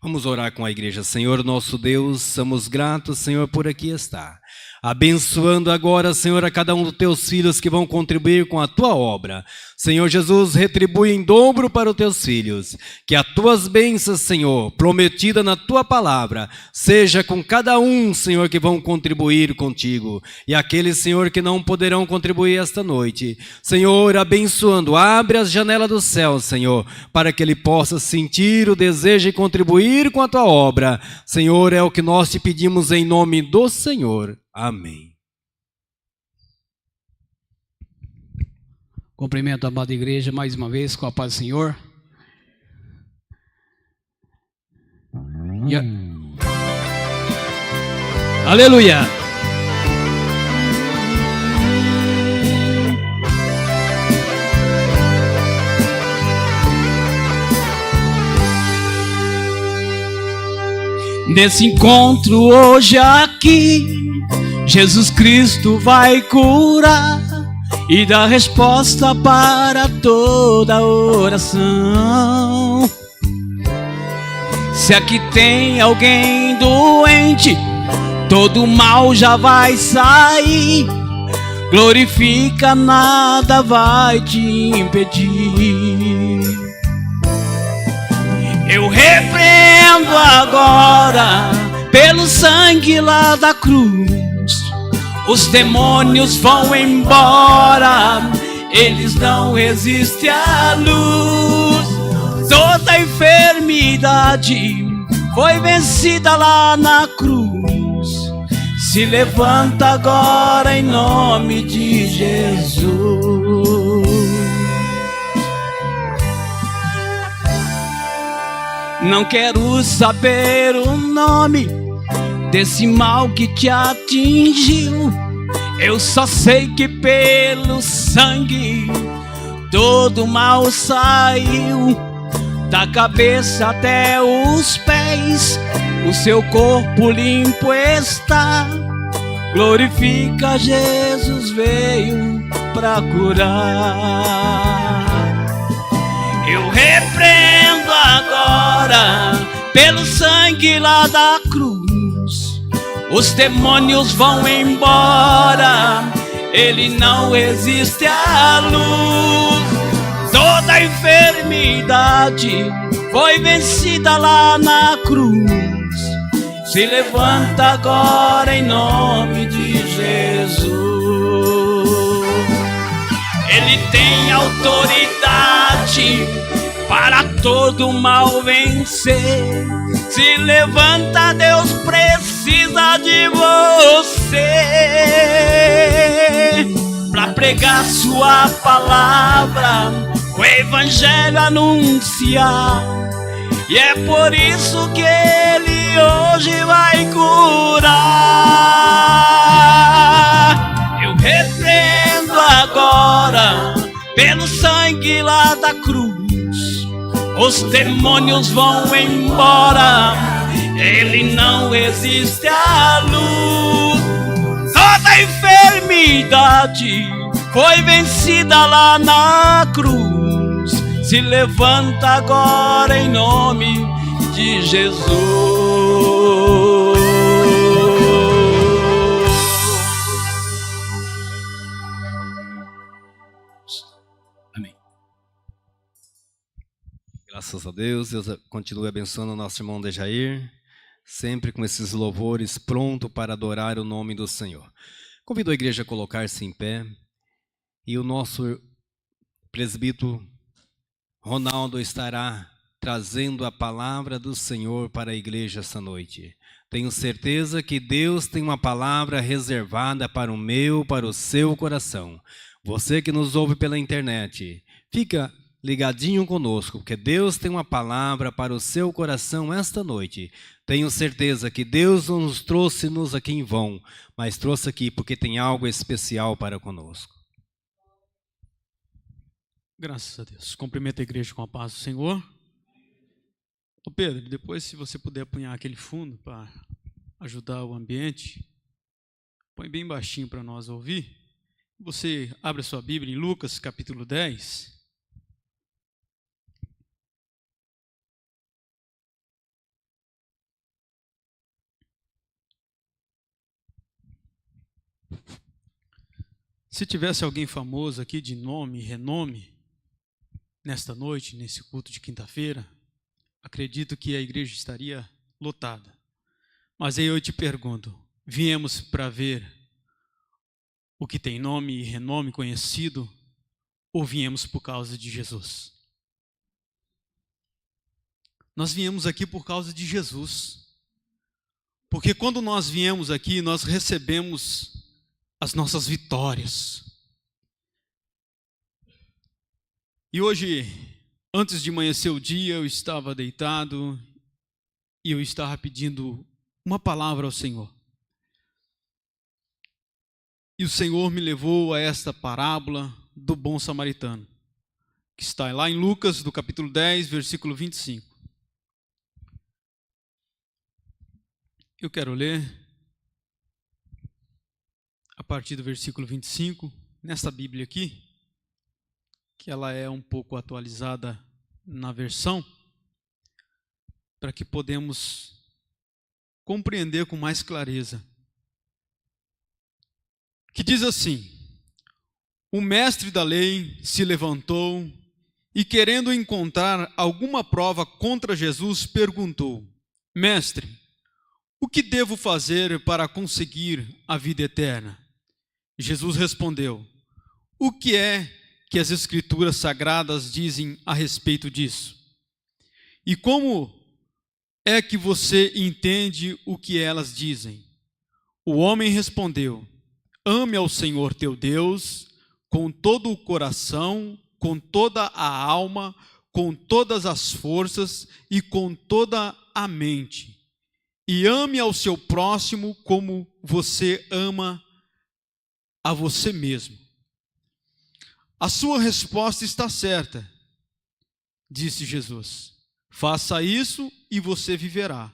Vamos orar com a igreja. Senhor nosso Deus, somos gratos, Senhor, por aqui estar. Abençoando agora, Senhor, a cada um dos teus filhos que vão contribuir com a tua obra. Senhor Jesus, retribui em dobro para os teus filhos. Que as tuas bênçãos, Senhor, prometida na tua palavra, seja com cada um, Senhor, que vão contribuir contigo. E aqueles, Senhor, que não poderão contribuir esta noite. Senhor, abençoando, abre as janelas do céu, Senhor, para que ele possa sentir o desejo de contribuir com a tua obra. Senhor, é o que nós te pedimos em nome do Senhor. Amém. Cumprimento a amada igreja mais uma vez com a paz do Senhor. Aleluia! Nesse encontro hoje aqui, Jesus Cristo vai curar e dar resposta para toda oração. Se aqui tem alguém doente, todo mal já vai sair. Glorifica, nada vai te impedir. Eu repreendo agora, pelo sangue lá da cruz, os demônios vão embora, eles não resistem à luz. Toda enfermidade foi vencida lá na cruz. Se levanta agora em nome de Jesus. Não quero saber o nome desse mal que te atingiu. Eu só sei que pelo sangue todo mal saiu. Da cabeça até os pés, o seu corpo limpo está. Glorifica, Jesus veio pra curar. Eu repreendo agora, pelo sangue lá da cruz, os demônios vão embora, ele não resiste à luz. Toda enfermidade foi vencida lá na cruz. Se levanta agora em nome de Jesus. Ele tem autoridade para todo mal vencer. Se levanta, Deus precisa de você para pregar sua palavra, o evangelho anunciar. E é por isso que ele hoje vai curar. Eu repreendo agora, pelo sangue lá da cruz, os demônios vão embora, ele não resiste à luz. Toda enfermidade foi vencida lá na cruz. Se levanta agora em nome de Jesus. Amém. Graças a Deus. Deus continue abençoando o nosso irmão Dejair, sempre com esses louvores, pronto para adorar o nome do Senhor. Convido a igreja a colocar-se em pé e o nosso presbítero Ronaldo estará trazendo a palavra do Senhor para a igreja essa noite. Tenho certeza que Deus tem uma palavra reservada para o meu, para o seu coração. Você que nos ouve pela internet, fica ligadinho conosco, porque Deus tem uma palavra para o seu coração esta noite. Tenho certeza que Deus não nos trouxe-nos aqui em vão, mas trouxe aqui porque tem algo especial para conosco. Graças a Deus. Cumprimento a igreja com a paz do Senhor. Ô Pedro, depois se você puder apunhar aquele fundo para ajudar o ambiente, põe bem baixinho para nós ouvir. Você abre a sua Bíblia em Lucas capítulo 10. Se tivesse alguém famoso aqui de nome e renome, nesta noite, nesse culto de quinta-feira, acredito que a igreja estaria lotada. Mas aí eu te pergunto, viemos para ver o que tem nome e renome conhecido, ou viemos por causa de Jesus? Nós viemos aqui por causa de Jesus. Porque quando nós viemos aqui, nós recebemos as nossas vitórias. E hoje, antes de amanhecer o dia, eu estava deitado e eu estava pedindo uma palavra ao Senhor. E o Senhor me levou a esta parábola do bom samaritano, que está lá em Lucas, do capítulo 10, versículo 25. Eu quero ler a partir do versículo 25, nesta Bíblia aqui, que ela é um pouco atualizada na versão, para que podemos compreender com mais clareza. Que diz assim: o mestre da lei se levantou e, querendo encontrar alguma prova contra Jesus, perguntou: Mestre, o que devo fazer para conseguir a vida eterna? Jesus respondeu: o que é que as Escrituras Sagradas dizem a respeito disso? E como é que você entende o que elas dizem? O homem respondeu: ame ao Senhor teu Deus com todo o coração, com toda a alma, com todas as forças e com toda a mente. E ame ao seu próximo como você ama a você mesmo. A sua resposta está certa, disse Jesus. Faça isso e você viverá.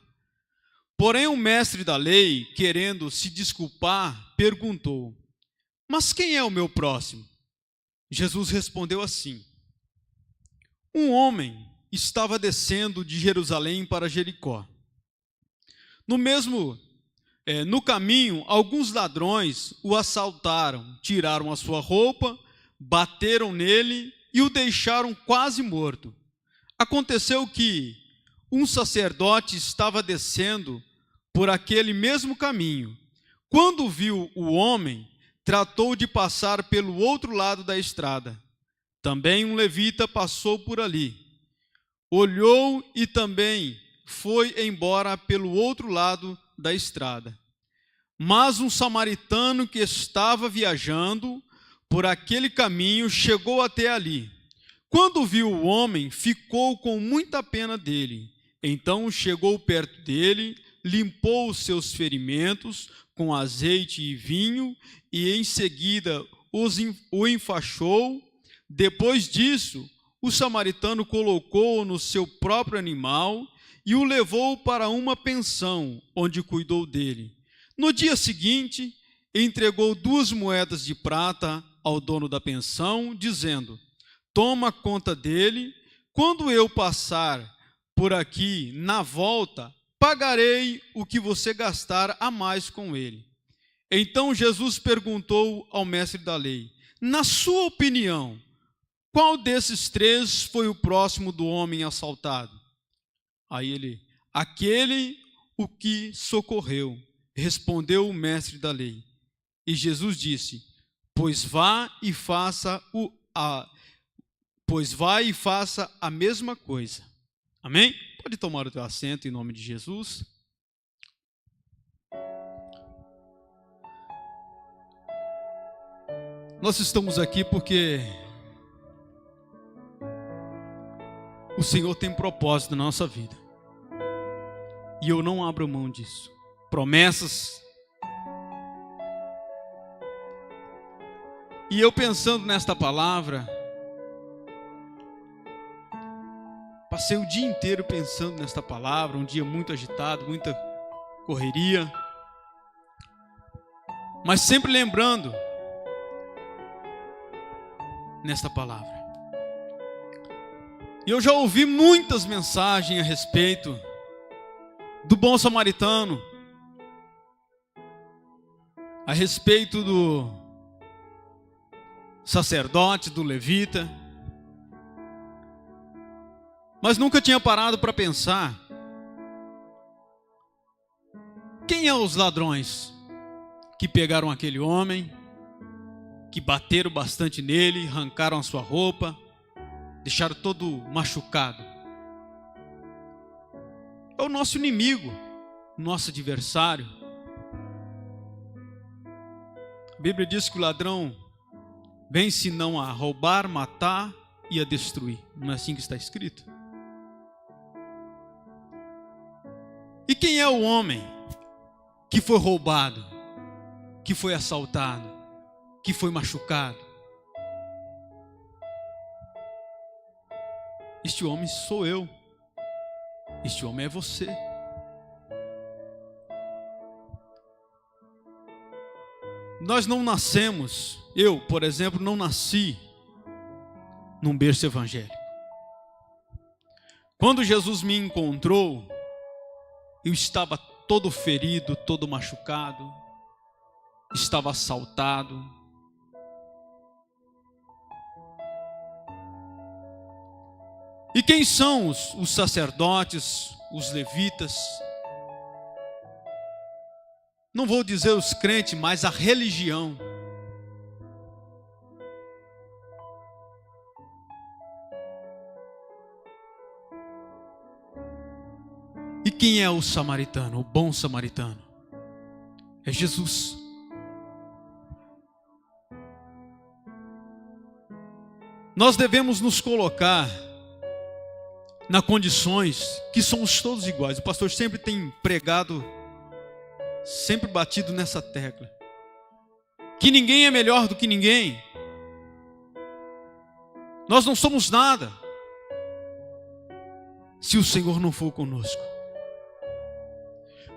Porém, o mestre da lei, querendo se desculpar, perguntou: mas quem é o meu próximo? Jesus respondeu assim: um homem estava descendo de Jerusalém para Jericó. No caminho, alguns ladrões o assaltaram, tiraram a sua roupa, bateram nele e o deixaram quase morto. Aconteceu que um sacerdote estava descendo por aquele mesmo caminho. Quando viu o homem, tratou de passar pelo outro lado da estrada. Também um levita passou por ali. Olhou e também foi embora pelo outro lado da estrada. Mas um samaritano que estava viajando por aquele caminho chegou até ali. Quando viu o homem, ficou com muita pena dele. Então chegou perto dele, limpou os seus ferimentos com azeite e vinho e em seguida o enfaixou. Depois disso, o samaritano colocou-o no seu próprio animal e o levou para uma pensão, onde cuidou dele. No dia seguinte, entregou 2 moedas de prata ao dono da pensão, dizendo: toma conta dele, quando eu passar por aqui, na volta, pagarei o que você gastar a mais com ele. Então Jesus perguntou ao mestre da lei: na sua opinião, qual desses 3 foi o próximo do homem assaltado? Aí ele: aquele o que socorreu, respondeu o mestre da lei. E Jesus disse: pois vá e faça a mesma coisa. Amém? Pode tomar o teu assento em nome de Jesus. Nós estamos aqui porque o Senhor tem propósito na nossa vida. E eu não abro mão disso. Promessas. E eu pensando nesta palavra, passei o dia inteiro pensando nesta palavra, um dia muito agitado, muita correria. Mas sempre lembrando nesta palavra. E eu já ouvi muitas mensagens a respeito do bom samaritano, a respeito do sacerdote, do levita, mas nunca tinha parado para pensar quem é os ladrões que pegaram aquele homem, que bateram bastante nele, arrancaram a sua roupa, deixaram todo machucado. É o nosso inimigo, o nosso adversário. A Bíblia diz que o ladrão vem senão a roubar, matar e a destruir. Não é assim que está escrito? E quem é o homem que foi roubado, que foi assaltado, que foi machucado? Este homem sou eu. Este homem é você. Nós não nascemos, eu, por exemplo, não nasci num berço evangélico. Quando Jesus me encontrou, eu estava todo ferido, todo machucado, estava assaltado. E quem são os sacerdotes, os levitas? Não vou dizer os crentes, mas a religião. E quem é o samaritano, o bom samaritano? É Jesus. Nós devemos nos colocar nas condições que somos todos iguais. O pastor sempre tem pregado, sempre batido nessa tecla, que ninguém é melhor do que ninguém. Nós não somos nada se o Senhor não for conosco.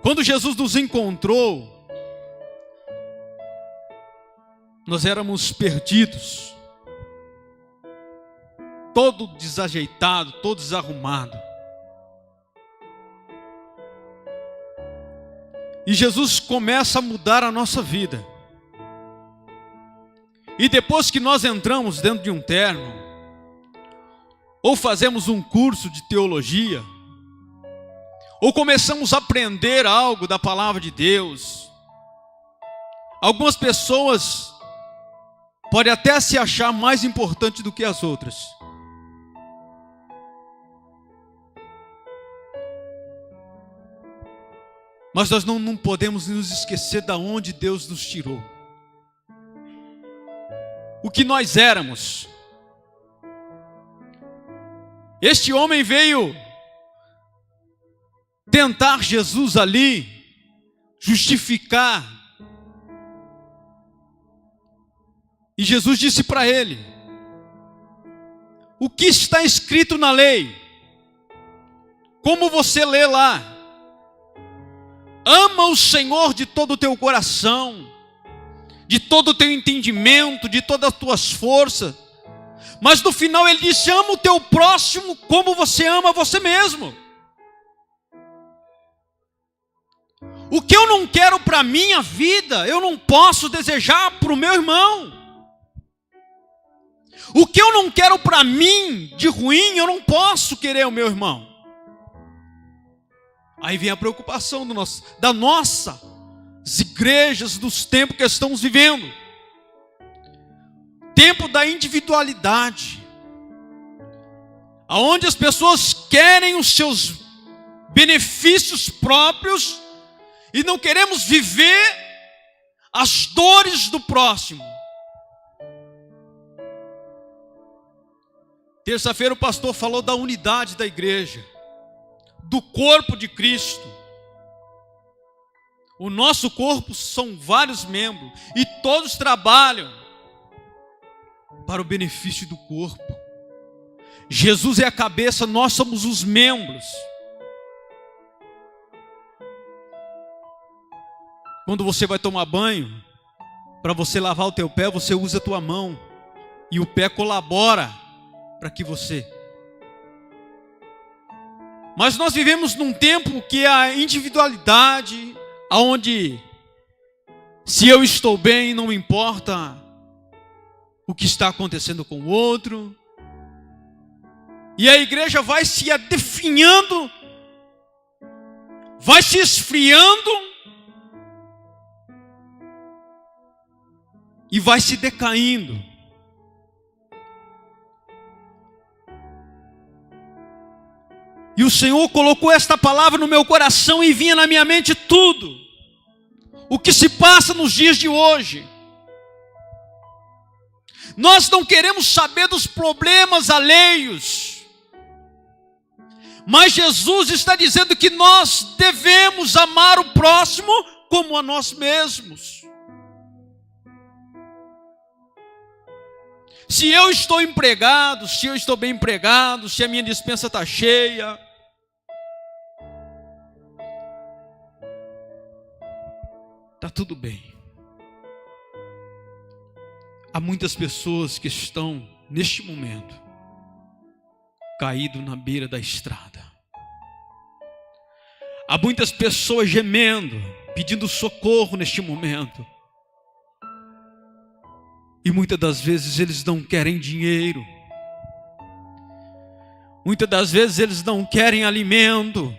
Quando Jesus nos encontrou, nós éramos perdidos, todo desajeitado, todo desarrumado. E Jesus começa a mudar a nossa vida. E depois que nós entramos dentro de um terno, ou fazemos um curso de teologia, ou começamos a aprender algo da palavra de Deus, algumas pessoas podem até se achar mais importante do que as outras. Mas nós não podemos nos esquecer de onde Deus nos tirou. O que nós éramos. Este homem veio tentar Jesus ali, justificar. E Jesus disse para ele: o que está escrito na lei? Como você lê lá? Ama o Senhor de todo o teu coração, de todo o teu entendimento, de todas as tuas forças. Mas no final ele disse: ama o teu próximo como você ama você mesmo. O que eu não quero para a minha vida, eu não posso desejar para o meu irmão. O que eu não quero para mim de ruim, eu não posso querer o meu irmão. Aí vem a preocupação das nossas igrejas, dos tempos que estamos vivendo. Tempo da individualidade, aonde as pessoas querem os seus benefícios próprios e não queremos viver as dores do próximo. Terça-feira o pastor falou da unidade da igreja, do corpo de Cristo. O nosso corpo são vários membros e todos trabalham para o benefício do corpo. Jesus é a cabeça, nós somos os membros. Quando você vai tomar banho, para você lavar o teu pé, você usa a tua mão e o pé colabora para que você. Mas nós vivemos num tempo que a individualidade, aonde se eu estou bem, não importa o que está acontecendo com o outro. E a igreja vai se definhando, vai se esfriando e vai se decaindo. E o Senhor colocou esta palavra no meu coração e vinha na minha mente tudo o que se passa nos dias de hoje. Nós não queremos saber dos problemas alheios, mas Jesus está dizendo que nós devemos amar o próximo como a nós mesmos. Se eu estou empregado, se eu estou bem empregado, se a minha despensa está cheia, está tudo bem. Há muitas pessoas que estão, neste momento, caído na beira da estrada. Há muitas pessoas gemendo, pedindo socorro neste momento. E muitas das vezes eles não querem dinheiro. Muitas das vezes eles não querem alimento.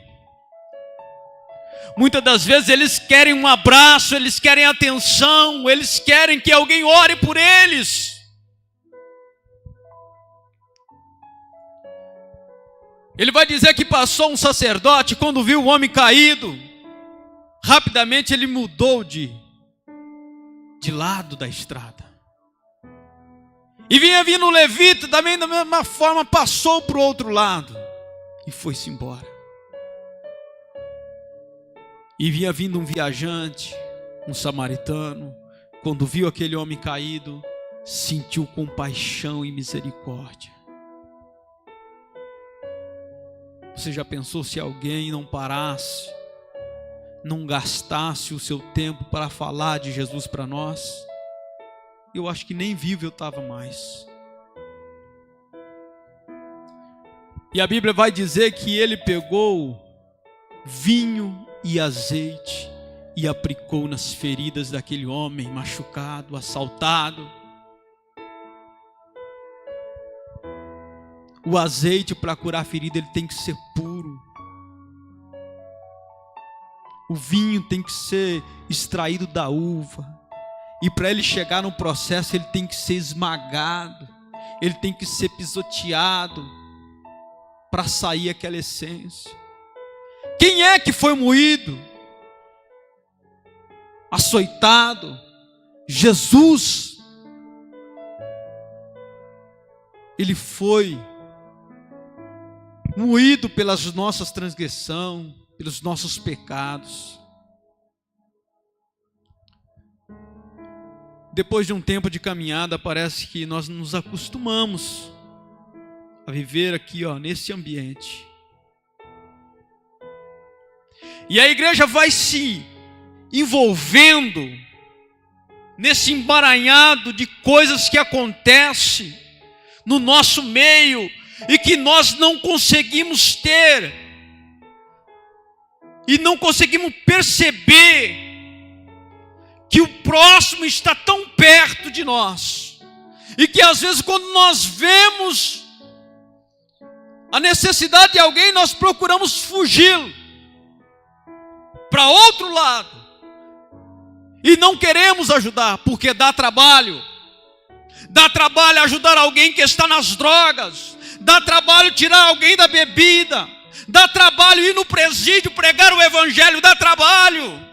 Muitas das vezes eles querem um abraço, eles querem atenção, eles querem que alguém ore por eles. Ele vai dizer que passou um sacerdote, quando viu o homem caído, rapidamente ele mudou de lado da estrada. E vinha vindo o levita, também da mesma forma, passou para o outro lado e foi-se embora. E vinha vindo um viajante, um samaritano, quando viu aquele homem caído, sentiu compaixão e misericórdia. Você já pensou se alguém não parasse, não gastasse o seu tempo para falar de Jesus para nós? Eu acho que nem vivo eu estava mais. E a Bíblia vai dizer que ele pegou vinho e azeite e aplicou nas feridas daquele homem machucado, assaltado. O azeite, para curar a ferida, ele tem que ser puro. O vinho tem que ser extraído da uva. E para ele chegar no processo, ele tem que ser esmagado. Ele tem que ser pisoteado para sair aquela essência. Quem é que foi moído? Açoitado? Jesus. Ele foi moído pelas nossas transgressões, pelos nossos pecados. Depois de um tempo de caminhada, parece que nós nos acostumamos a viver aqui, nesse ambiente. E a igreja vai se envolvendo nesse emaranhado de coisas que acontecem no nosso meio e que nós não conseguimos ter e não conseguimos perceber que o próximo está tão perto de nós e que às vezes quando nós vemos a necessidade de alguém, nós procuramos fugir para outro lado e não queremos ajudar, porque dá trabalho ajudar alguém que está nas drogas, dá trabalho tirar alguém da bebida, dá trabalho ir no presídio pregar o evangelho, dá trabalho.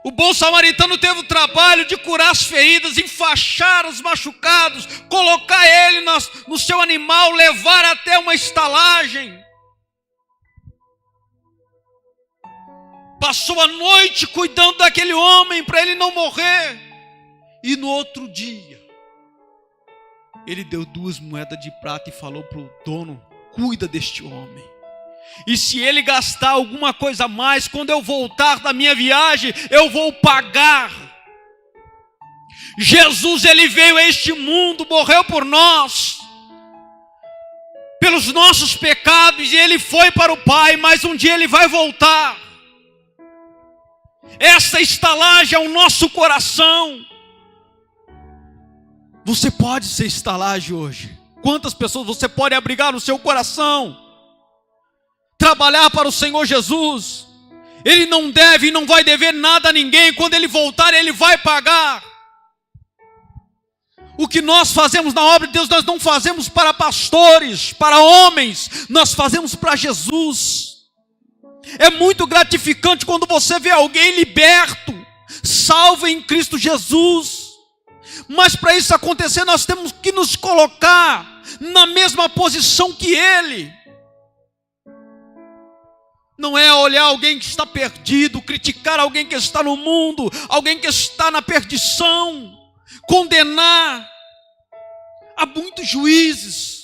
O bom samaritano teve o trabalho de curar as feridas, enfaixar os machucados, colocar ele no seu animal, levar até uma estalagem. Passou a noite cuidando daquele homem para ele não morrer. E no outro dia, ele deu 2 moedas de prata e falou para o dono: cuida deste homem. E se ele gastar alguma coisa a mais, quando eu voltar da minha viagem, eu vou pagar. Jesus, ele veio a este mundo, morreu por nós, pelos nossos pecados, e ele foi para o Pai, mas um dia ele vai voltar. Essa estalagem é o nosso coração. Você pode ser estalagem hoje. Quantas pessoas você pode abrigar no seu coração? Trabalhar para o Senhor Jesus. Ele não deve e não vai dever nada a ninguém. Quando ele voltar, ele vai pagar. O que nós fazemos na obra de Deus, nós não fazemos para pastores, para homens, nós fazemos para Jesus. É muito gratificante quando você vê alguém liberto, salvo em Cristo Jesus. Mas para isso acontecer, nós temos que nos colocar na mesma posição que ele. Não é olhar alguém que está perdido, criticar alguém que está no mundo, alguém que está na perdição, condenar. Há muitos juízes.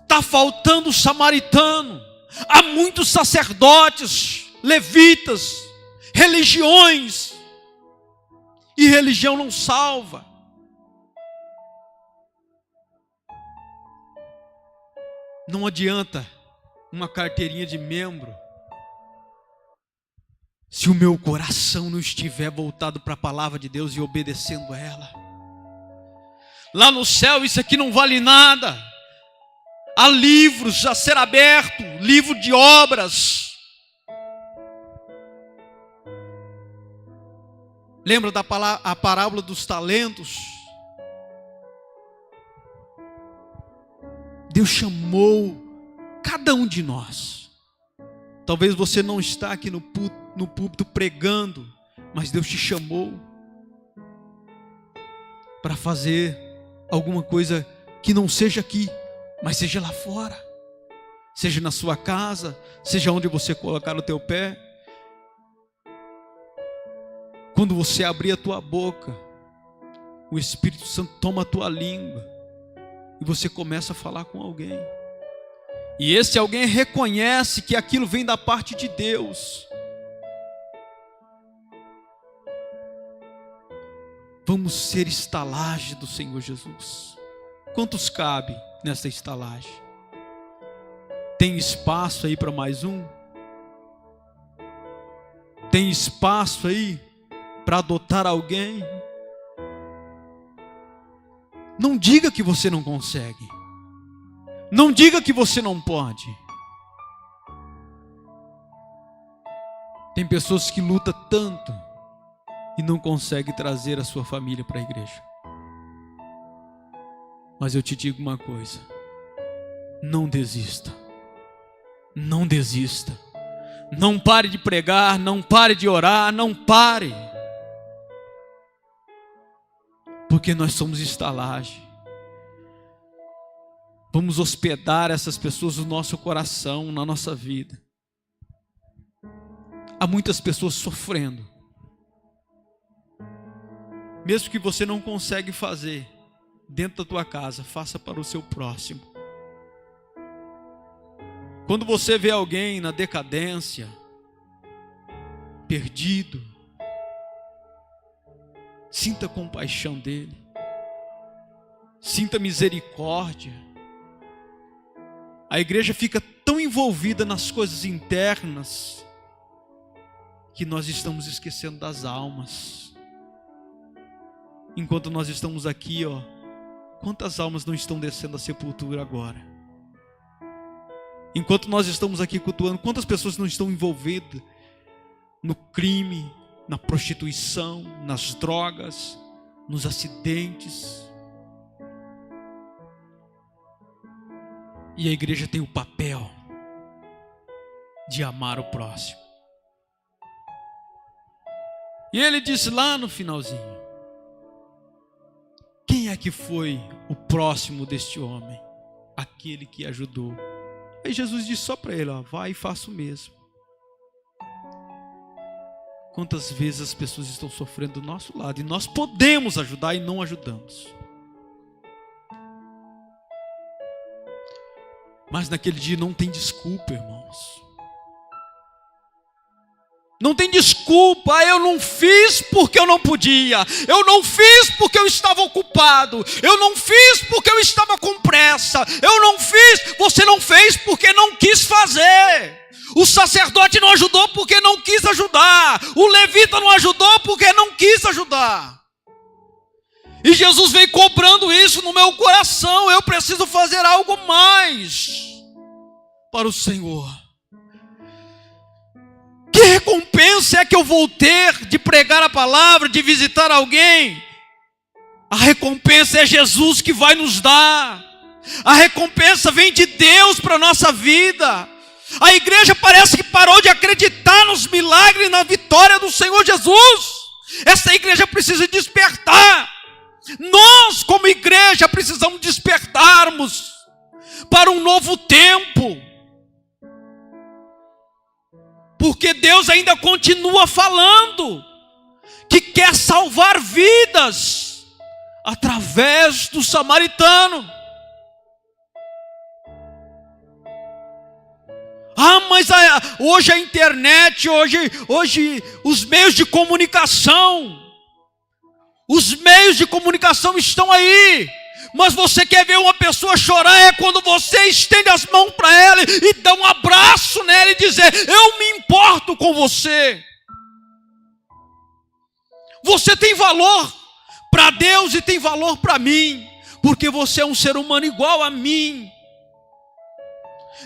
Está faltando o samaritano. Há muitos sacerdotes, levitas, religiões. E religião não salva. Não adianta uma carteirinha de membro se o meu coração não estiver voltado para a palavra de Deus e obedecendo a ela. Lá no céu isso aqui não vale nada. Há livros a ser aberto, livro de obras. Lembra a parábola dos talentos? Deus chamou cada um de nós. Talvez você não está aqui no púlpito pregando, mas Deus te chamou para fazer alguma coisa que não seja aqui, mas seja lá fora. Seja na sua casa, seja onde você colocar o teu pé. Quando você abrir a tua boca, o Espírito Santo toma a tua língua e você começa a falar com alguém. E esse alguém reconhece que aquilo vem da parte de Deus. Vamos ser estalagem do Senhor Jesus. Quantos cabe nessa estalagem? Tem espaço aí para mais um? Tem espaço aí para adotar alguém? Não diga que você não consegue. Não diga que você não pode. Tem pessoas que lutam tanto e não conseguem trazer a sua família para a igreja. Mas eu te digo uma coisa: não desista. Não desista. Não pare de pregar, não pare de orar, não pare. Porque nós somos estalagem. Vamos hospedar essas pessoas no nosso coração, na nossa vida. Há muitas pessoas sofrendo. Mesmo que você não consegue fazer dentro da tua casa, faça para o seu próximo. Quando você vê alguém na decadência, perdido, sinta compaixão dele. Sinta misericórdia. A igreja fica tão envolvida nas coisas internas que nós estamos esquecendo das almas. Enquanto nós estamos aqui, quantas almas não estão descendo à sepultura agora? Enquanto nós estamos aqui cultuando, quantas pessoas não estão envolvidas no crime, na prostituição, nas drogas, nos acidentes? E a igreja tem o papel de amar o próximo. E ele disse lá no finalzinho: quem é que foi o próximo deste homem? Aquele que ajudou. Aí Jesus disse só para ele: vai e faça o mesmo. Quantas vezes as pessoas estão sofrendo do nosso lado e nós podemos ajudar e não ajudamos. Mas naquele dia não tem desculpa, irmãos. Não tem desculpa. Eu não fiz porque eu não podia. Eu não fiz porque eu estava ocupado. Eu não fiz porque eu estava com pressa. Eu não fiz. Você não fez porque não quis fazer. O sacerdote não ajudou porque não quis ajudar. O levita não ajudou porque não quis ajudar. E Jesus vem cobrando isso no meu coração. Eu preciso fazer algo mais para o Senhor. Que recompensa é que eu vou ter de pregar a palavra, de visitar alguém? A recompensa é Jesus que vai nos dar. A recompensa vem de Deus para a nossa vida. A igreja parece que parou de acreditar nos milagres e na vitória do Senhor Jesus. Essa igreja precisa despertar. Nós, como igreja, precisamos despertarmos para um novo tempo. Porque Deus ainda continua falando que quer salvar vidas através do samaritano. Mas hoje a internet, hoje os meios de comunicação estão aí. Mas você quer ver uma pessoa chorar é quando você estende as mãos para ela e dá um abraço nela e dizer: eu me importo com você. Você tem valor para Deus e tem valor para mim, porque você é um ser humano igual a mim.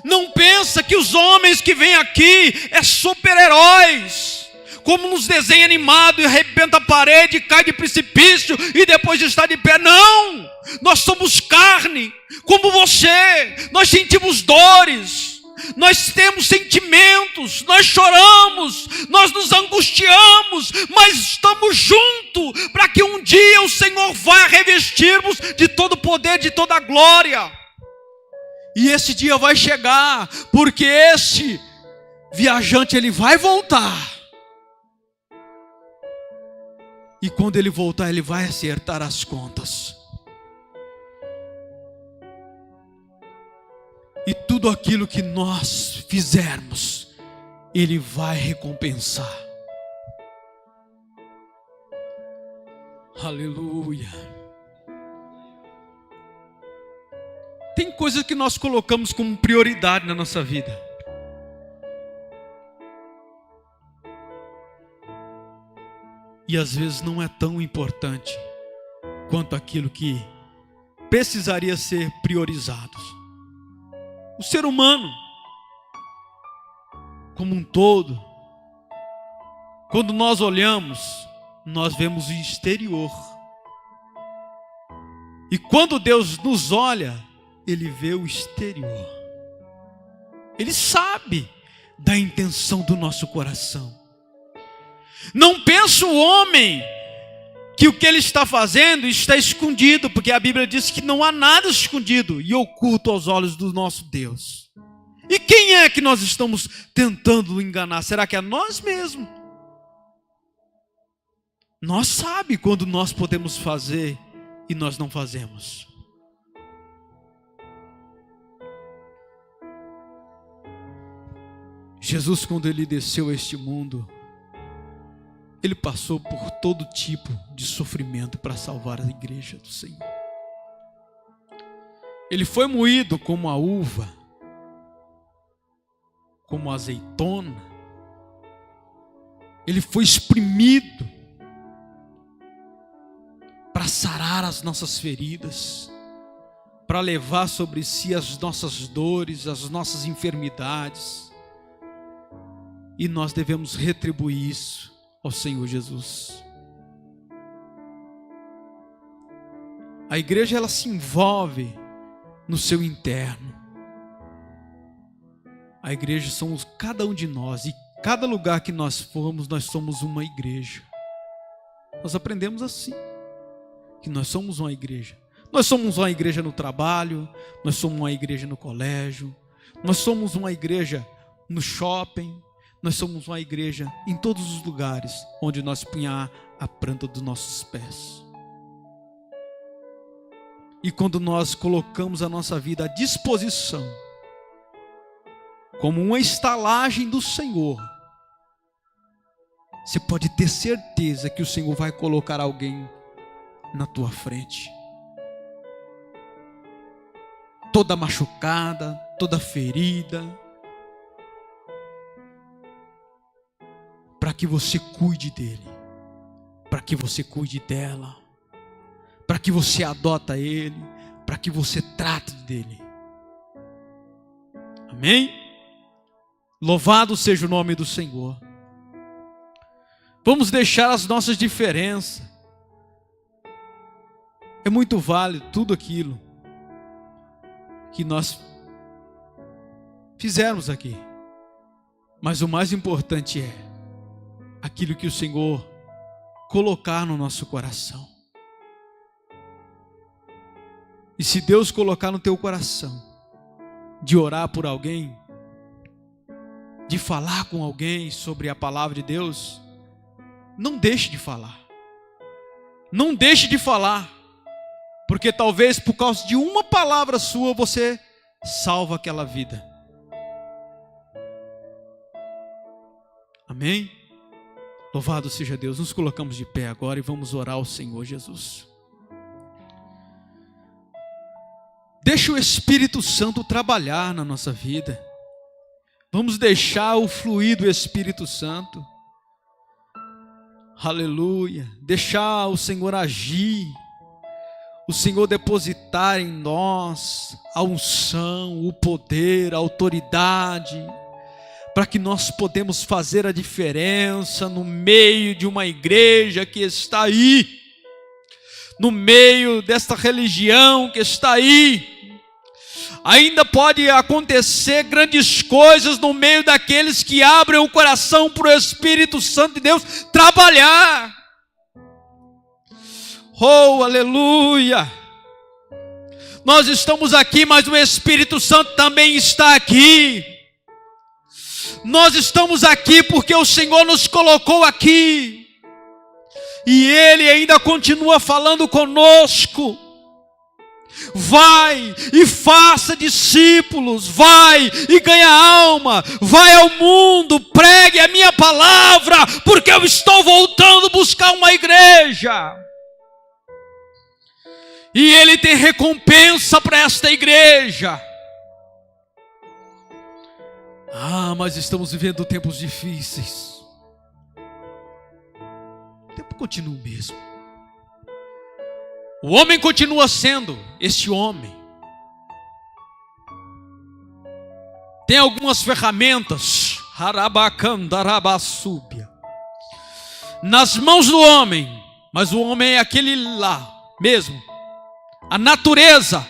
Não pensa que os homens que vêm aqui é super-heróis, como nos desenhos animados, e arrebenta a parede, cai de precipício e depois está de pé. Não! Nós somos carne, como você. Nós sentimos dores, nós temos sentimentos, nós choramos, nós nos angustiamos, mas estamos juntos para que um dia o Senhor vai revestir-nos de todo poder, de toda glória. E esse dia vai chegar, porque esse viajante ele vai voltar. E quando ele voltar, ele vai acertar as contas. E tudo aquilo que nós fizermos, ele vai recompensar. Aleluia. Tem coisas que nós colocamos como prioridade na nossa vida. E às vezes não é tão importante quanto aquilo que precisaria ser priorizado. O ser humano, como um todo, quando nós olhamos, nós vemos o exterior. E quando Deus nos olha, Ele vê o exterior. Ele sabe da intenção do nosso coração. Não pensa o homem que o que ele está fazendo está escondido, porque a Bíblia diz que não há nada escondido e oculto aos olhos do nosso Deus. E quem é que nós estamos tentando enganar? Será que é nós mesmos? Nós sabemos quando nós podemos fazer e nós não fazemos. Jesus, quando ele desceu a este mundo, ele passou por todo tipo de sofrimento para salvar a igreja do Senhor. Ele foi moído como a uva, como a azeitona. Ele foi espremido para sarar as nossas feridas, para levar sobre si as nossas dores, as nossas enfermidades. E nós devemos retribuir isso ao Senhor Jesus. A igreja, ela se envolve no seu interno. A igreja somos cada um de nós, e cada lugar que nós formos, nós somos uma igreja. Nós aprendemos assim, que nós somos uma igreja. Nós somos uma igreja no trabalho, nós somos uma igreja no colégio, nós somos uma igreja no shopping, nós somos uma igreja em todos os lugares onde nós punhar a planta dos nossos pés. E quando nós colocamos a nossa vida à disposição, como uma estalagem do Senhor, você pode ter certeza que o Senhor vai colocar alguém na tua frente. Toda machucada, toda ferida, para que você cuide dele, para que você cuide dela, para que você adota ele, para que você trate dele. Amém? Louvado seja o nome do Senhor. Vamos deixar as nossas diferenças. É muito válido tudo aquilo que nós fizermos aqui, mas o mais importante é aquilo que o Senhor colocar no nosso coração. E se Deus colocar no teu coração de orar por alguém, de falar com alguém sobre a palavra de Deus, não deixe de falar. Não deixe de falar, porque talvez por causa de uma palavra sua você salva aquela vida. Amém? Louvado seja Deus. Nos colocamos de pé agora e vamos orar ao Senhor Jesus. Deixa o Espírito Santo trabalhar na nossa vida. Vamos deixar o fluir do Espírito Santo. Aleluia. Deixar o Senhor agir. O Senhor depositar em nós a unção, o poder, a autoridade, para que nós podemos fazer a diferença no meio de uma igreja que está aí, no meio desta religião que está aí. Ainda pode acontecer grandes coisas no meio daqueles que abrem o coração para o Espírito Santo de Deus trabalhar. Oh, aleluia! Nós estamos aqui, mas o Espírito Santo também está aqui. Nós estamos aqui porque o Senhor nos colocou aqui. E Ele ainda continua falando conosco. Vai e faça discípulos, vai e ganha alma, vai ao mundo, pregue a minha palavra, porque eu estou voltando buscar uma igreja. E Ele tem recompensa para esta igreja. Mas estamos vivendo tempos difíceis. O tempo continua o mesmo. O homem continua sendo este homem. Tem algumas ferramentas nas mãos do homem, mas o homem é aquele lá mesmo, a natureza.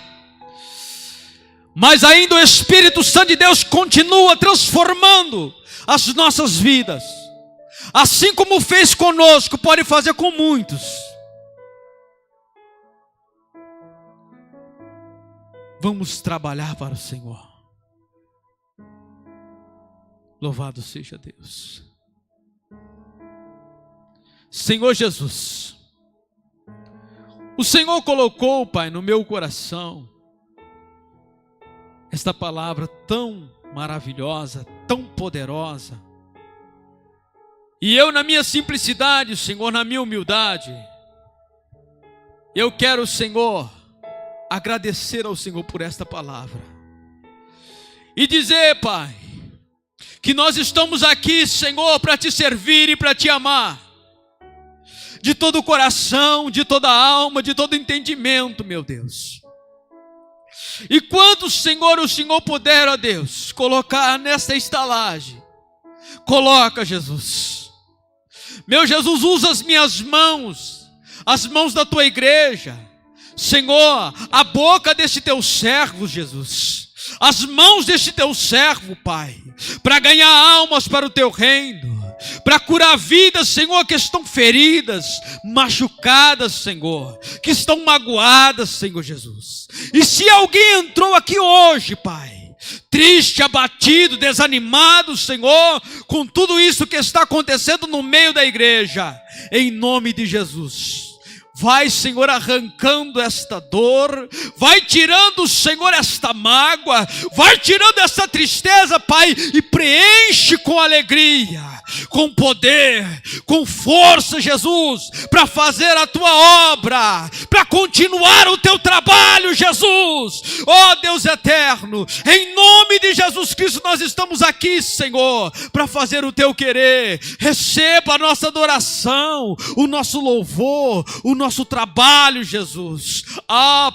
Mas ainda o Espírito Santo de Deus continua transformando as nossas vidas. Assim como fez conosco, pode fazer com muitos. Vamos trabalhar para o Senhor. Louvado seja Deus. Senhor Jesus, o Senhor colocou, Pai, no meu coração esta palavra tão maravilhosa, tão poderosa. E eu, na minha simplicidade, Senhor, na minha humildade, eu quero, Senhor, agradecer ao Senhor por esta palavra. E dizer, Pai, que nós estamos aqui, Senhor, para te servir e para te amar. De todo o coração, de toda a alma, de todo entendimento, meu Deus. E quando, Senhor, o Senhor puder, ó Deus, colocar nesta estalagem, coloca, Jesus. Meu Jesus, usa as minhas mãos, as mãos da tua igreja. Senhor, a boca deste teu servo, Jesus. As mãos deste teu servo, Pai, para ganhar almas para o teu reino. Para curar vidas, Senhor, que estão feridas, machucadas, Senhor, que estão magoadas, Senhor Jesus. E se alguém entrou aqui hoje, Pai, triste, abatido, desanimado, Senhor, com tudo isso que está acontecendo no meio da igreja, em nome de Jesus, vai, Senhor, arrancando esta dor, vai tirando, Senhor, esta mágoa, vai tirando essa tristeza, Pai, e preenche com alegria, com poder, com força, Jesus, para fazer a tua obra, para continuar o teu trabalho, Jesus. Ó Deus eterno, em nome de Jesus Cristo nós estamos aqui, Senhor, para fazer o teu querer. Receba a nossa adoração, o nosso louvor, o nosso trabalho, Jesus.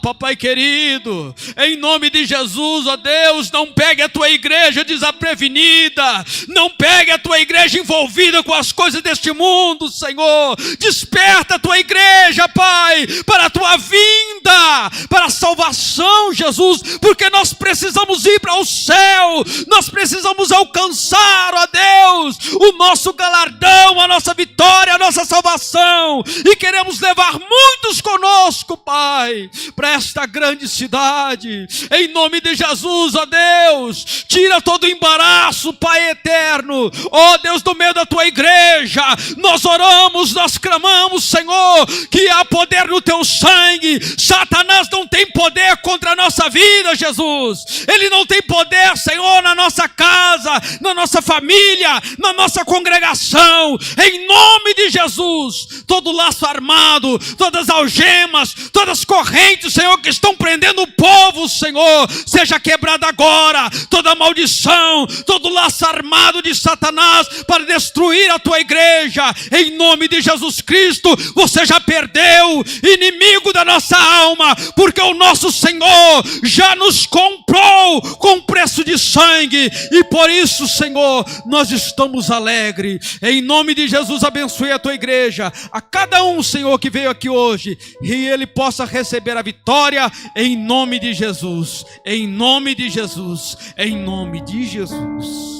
Papai querido, em nome de Jesus, ó Deus, não pegue a tua igreja desprevenida, não pegue a tua igreja envolvida com as coisas deste mundo, Senhor. Desperta a tua igreja, Pai, para a tua vinda, para a salvação, Jesus, porque nós precisamos ir para o céu, nós precisamos alcançar, ó Deus, o nosso galardão, a nossa vitória, a nossa salvação, e queremos levar muitos conosco, Pai, para esta grande cidade, em nome de Jesus, ó Deus. Tira todo o embaraço, Pai eterno, ó Deus, no meio da tua igreja. Nós oramos, nós clamamos, Senhor, que há poder no teu sangue. Satanás não tem poder contra a nossa vida, Jesus. Ele não tem poder, Senhor, na nossa casa, na nossa família, na nossa congregação. Em nome de Jesus, todo laço armado, todas as algemas, todas as correntes, Senhor, que estão prendendo o povo, Senhor, seja quebrada agora. Toda maldição, todo laço armado de Satanás para destruir a tua igreja, em nome de Jesus Cristo, você já perdeu, inimigo da nossa alma, porque o nosso Senhor já nos comprou com preço de sangue, e por isso, Senhor, nós estamos alegres. Em nome de Jesus, abençoe a tua igreja, a cada um, Senhor, que veio aqui hoje, e ele possa receber a vitória, em nome de Jesus, em nome de Jesus, em nome de Jesus.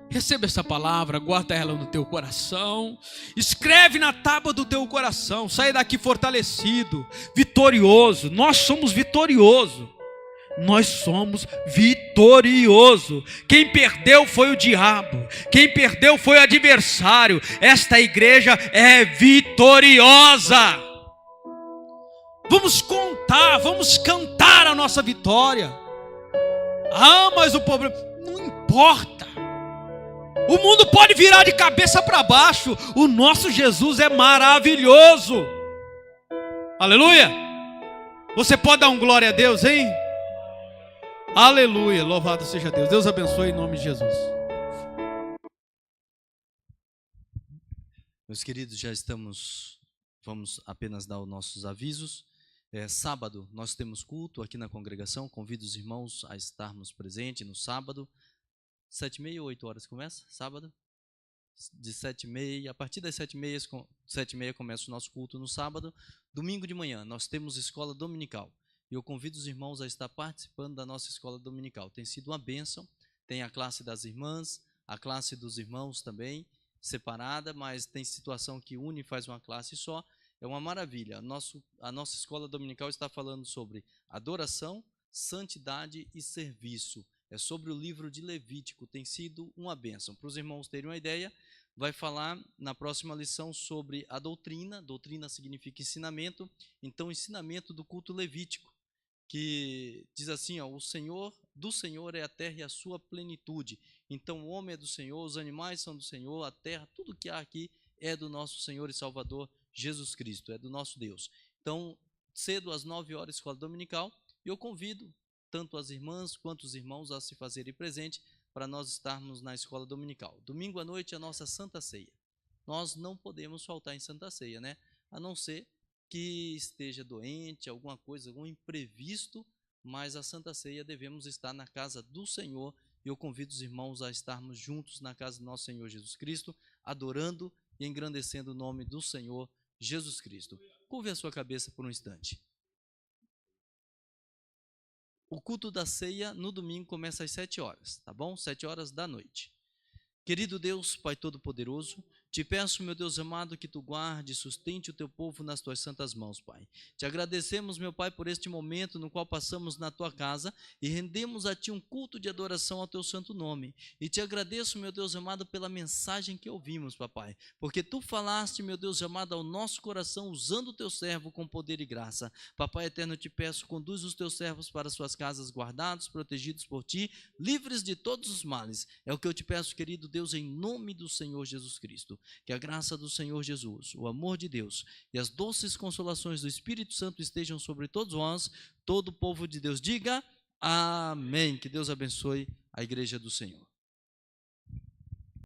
Receba essa palavra, guarda ela no teu coração, escreve na tábua do teu coração, sai daqui fortalecido, vitorioso. Nós somos vitoriosos. Nós somos vitoriosos. Quem perdeu foi o diabo, quem perdeu foi o adversário. Esta igreja é vitoriosa. Vamos contar, vamos cantar a nossa vitória. Ah, mas o problema, não importa. O mundo pode virar de cabeça para baixo, o nosso Jesus é maravilhoso. Aleluia. Você pode dar um glória a Deus, hein? Aleluia, louvado seja Deus. Deus abençoe em nome de Jesus. Meus queridos, já estamos, vamos apenas dar os nossos avisos. Sábado nós temos culto aqui na congregação, convido os irmãos a estarmos presentes no sábado. 7h30 ou 8 horas começa? Sábado? De 7h30, a partir das 7h30 começa o nosso culto no sábado. Domingo de manhã nós temos escola dominical. E eu convido os irmãos a estar participando da nossa escola dominical. Tem sido uma bênção, tem a classe das irmãs, a classe dos irmãos também, separada, mas tem situação que une e faz uma classe só. É uma maravilha. A nossa escola dominical está falando sobre adoração, santidade e serviço. É sobre o livro de Levítico, tem sido uma bênção. Para os irmãos terem uma ideia, vai falar na próxima lição sobre a doutrina. Doutrina significa ensinamento, então ensinamento do culto levítico, que diz assim, ó, do Senhor é a terra e a sua plenitude. Então o homem é do Senhor, os animais são do Senhor, a terra, tudo que há aqui é do nosso Senhor e Salvador Jesus Cristo, é do nosso Deus. Então, cedo às 9 horas, escola dominical, e eu convido tanto as irmãs quanto os irmãos a se fazerem presente para nós estarmos na escola dominical. Domingo à noite é a nossa Santa Ceia. Nós não podemos faltar em Santa Ceia, né? A não ser que esteja doente, alguma coisa, algum imprevisto, mas a Santa Ceia devemos estar na casa do Senhor, e eu convido os irmãos a estarmos juntos na casa do nosso Senhor Jesus Cristo, adorando e engrandecendo o nome do Senhor Jesus Cristo. Curve a sua cabeça por um instante. O culto da ceia no domingo começa às 7 horas, tá bom? 7 horas da noite. Querido Deus, Pai Todo-Poderoso, te peço, meu Deus amado, que tu guarde e sustente o teu povo nas tuas santas mãos, Pai. Te agradecemos, meu Pai, por este momento no qual passamos na tua casa e rendemos a ti um culto de adoração ao teu santo nome. E te agradeço, meu Deus amado, pela mensagem que ouvimos, papai, porque tu falaste, meu Deus amado, ao nosso coração, usando o teu servo com poder e graça. Papai eterno, eu te peço, conduz os teus servos para suas casas, guardados, protegidos por ti, livres de todos os males. É o que eu te peço, querido Deus, em nome do Senhor Jesus Cristo. Que a graça do Senhor Jesus, o amor de Deus e as doces consolações do Espírito Santo estejam sobre todos nós. Todo o povo de Deus diga amém. Que Deus abençoe a igreja do Senhor.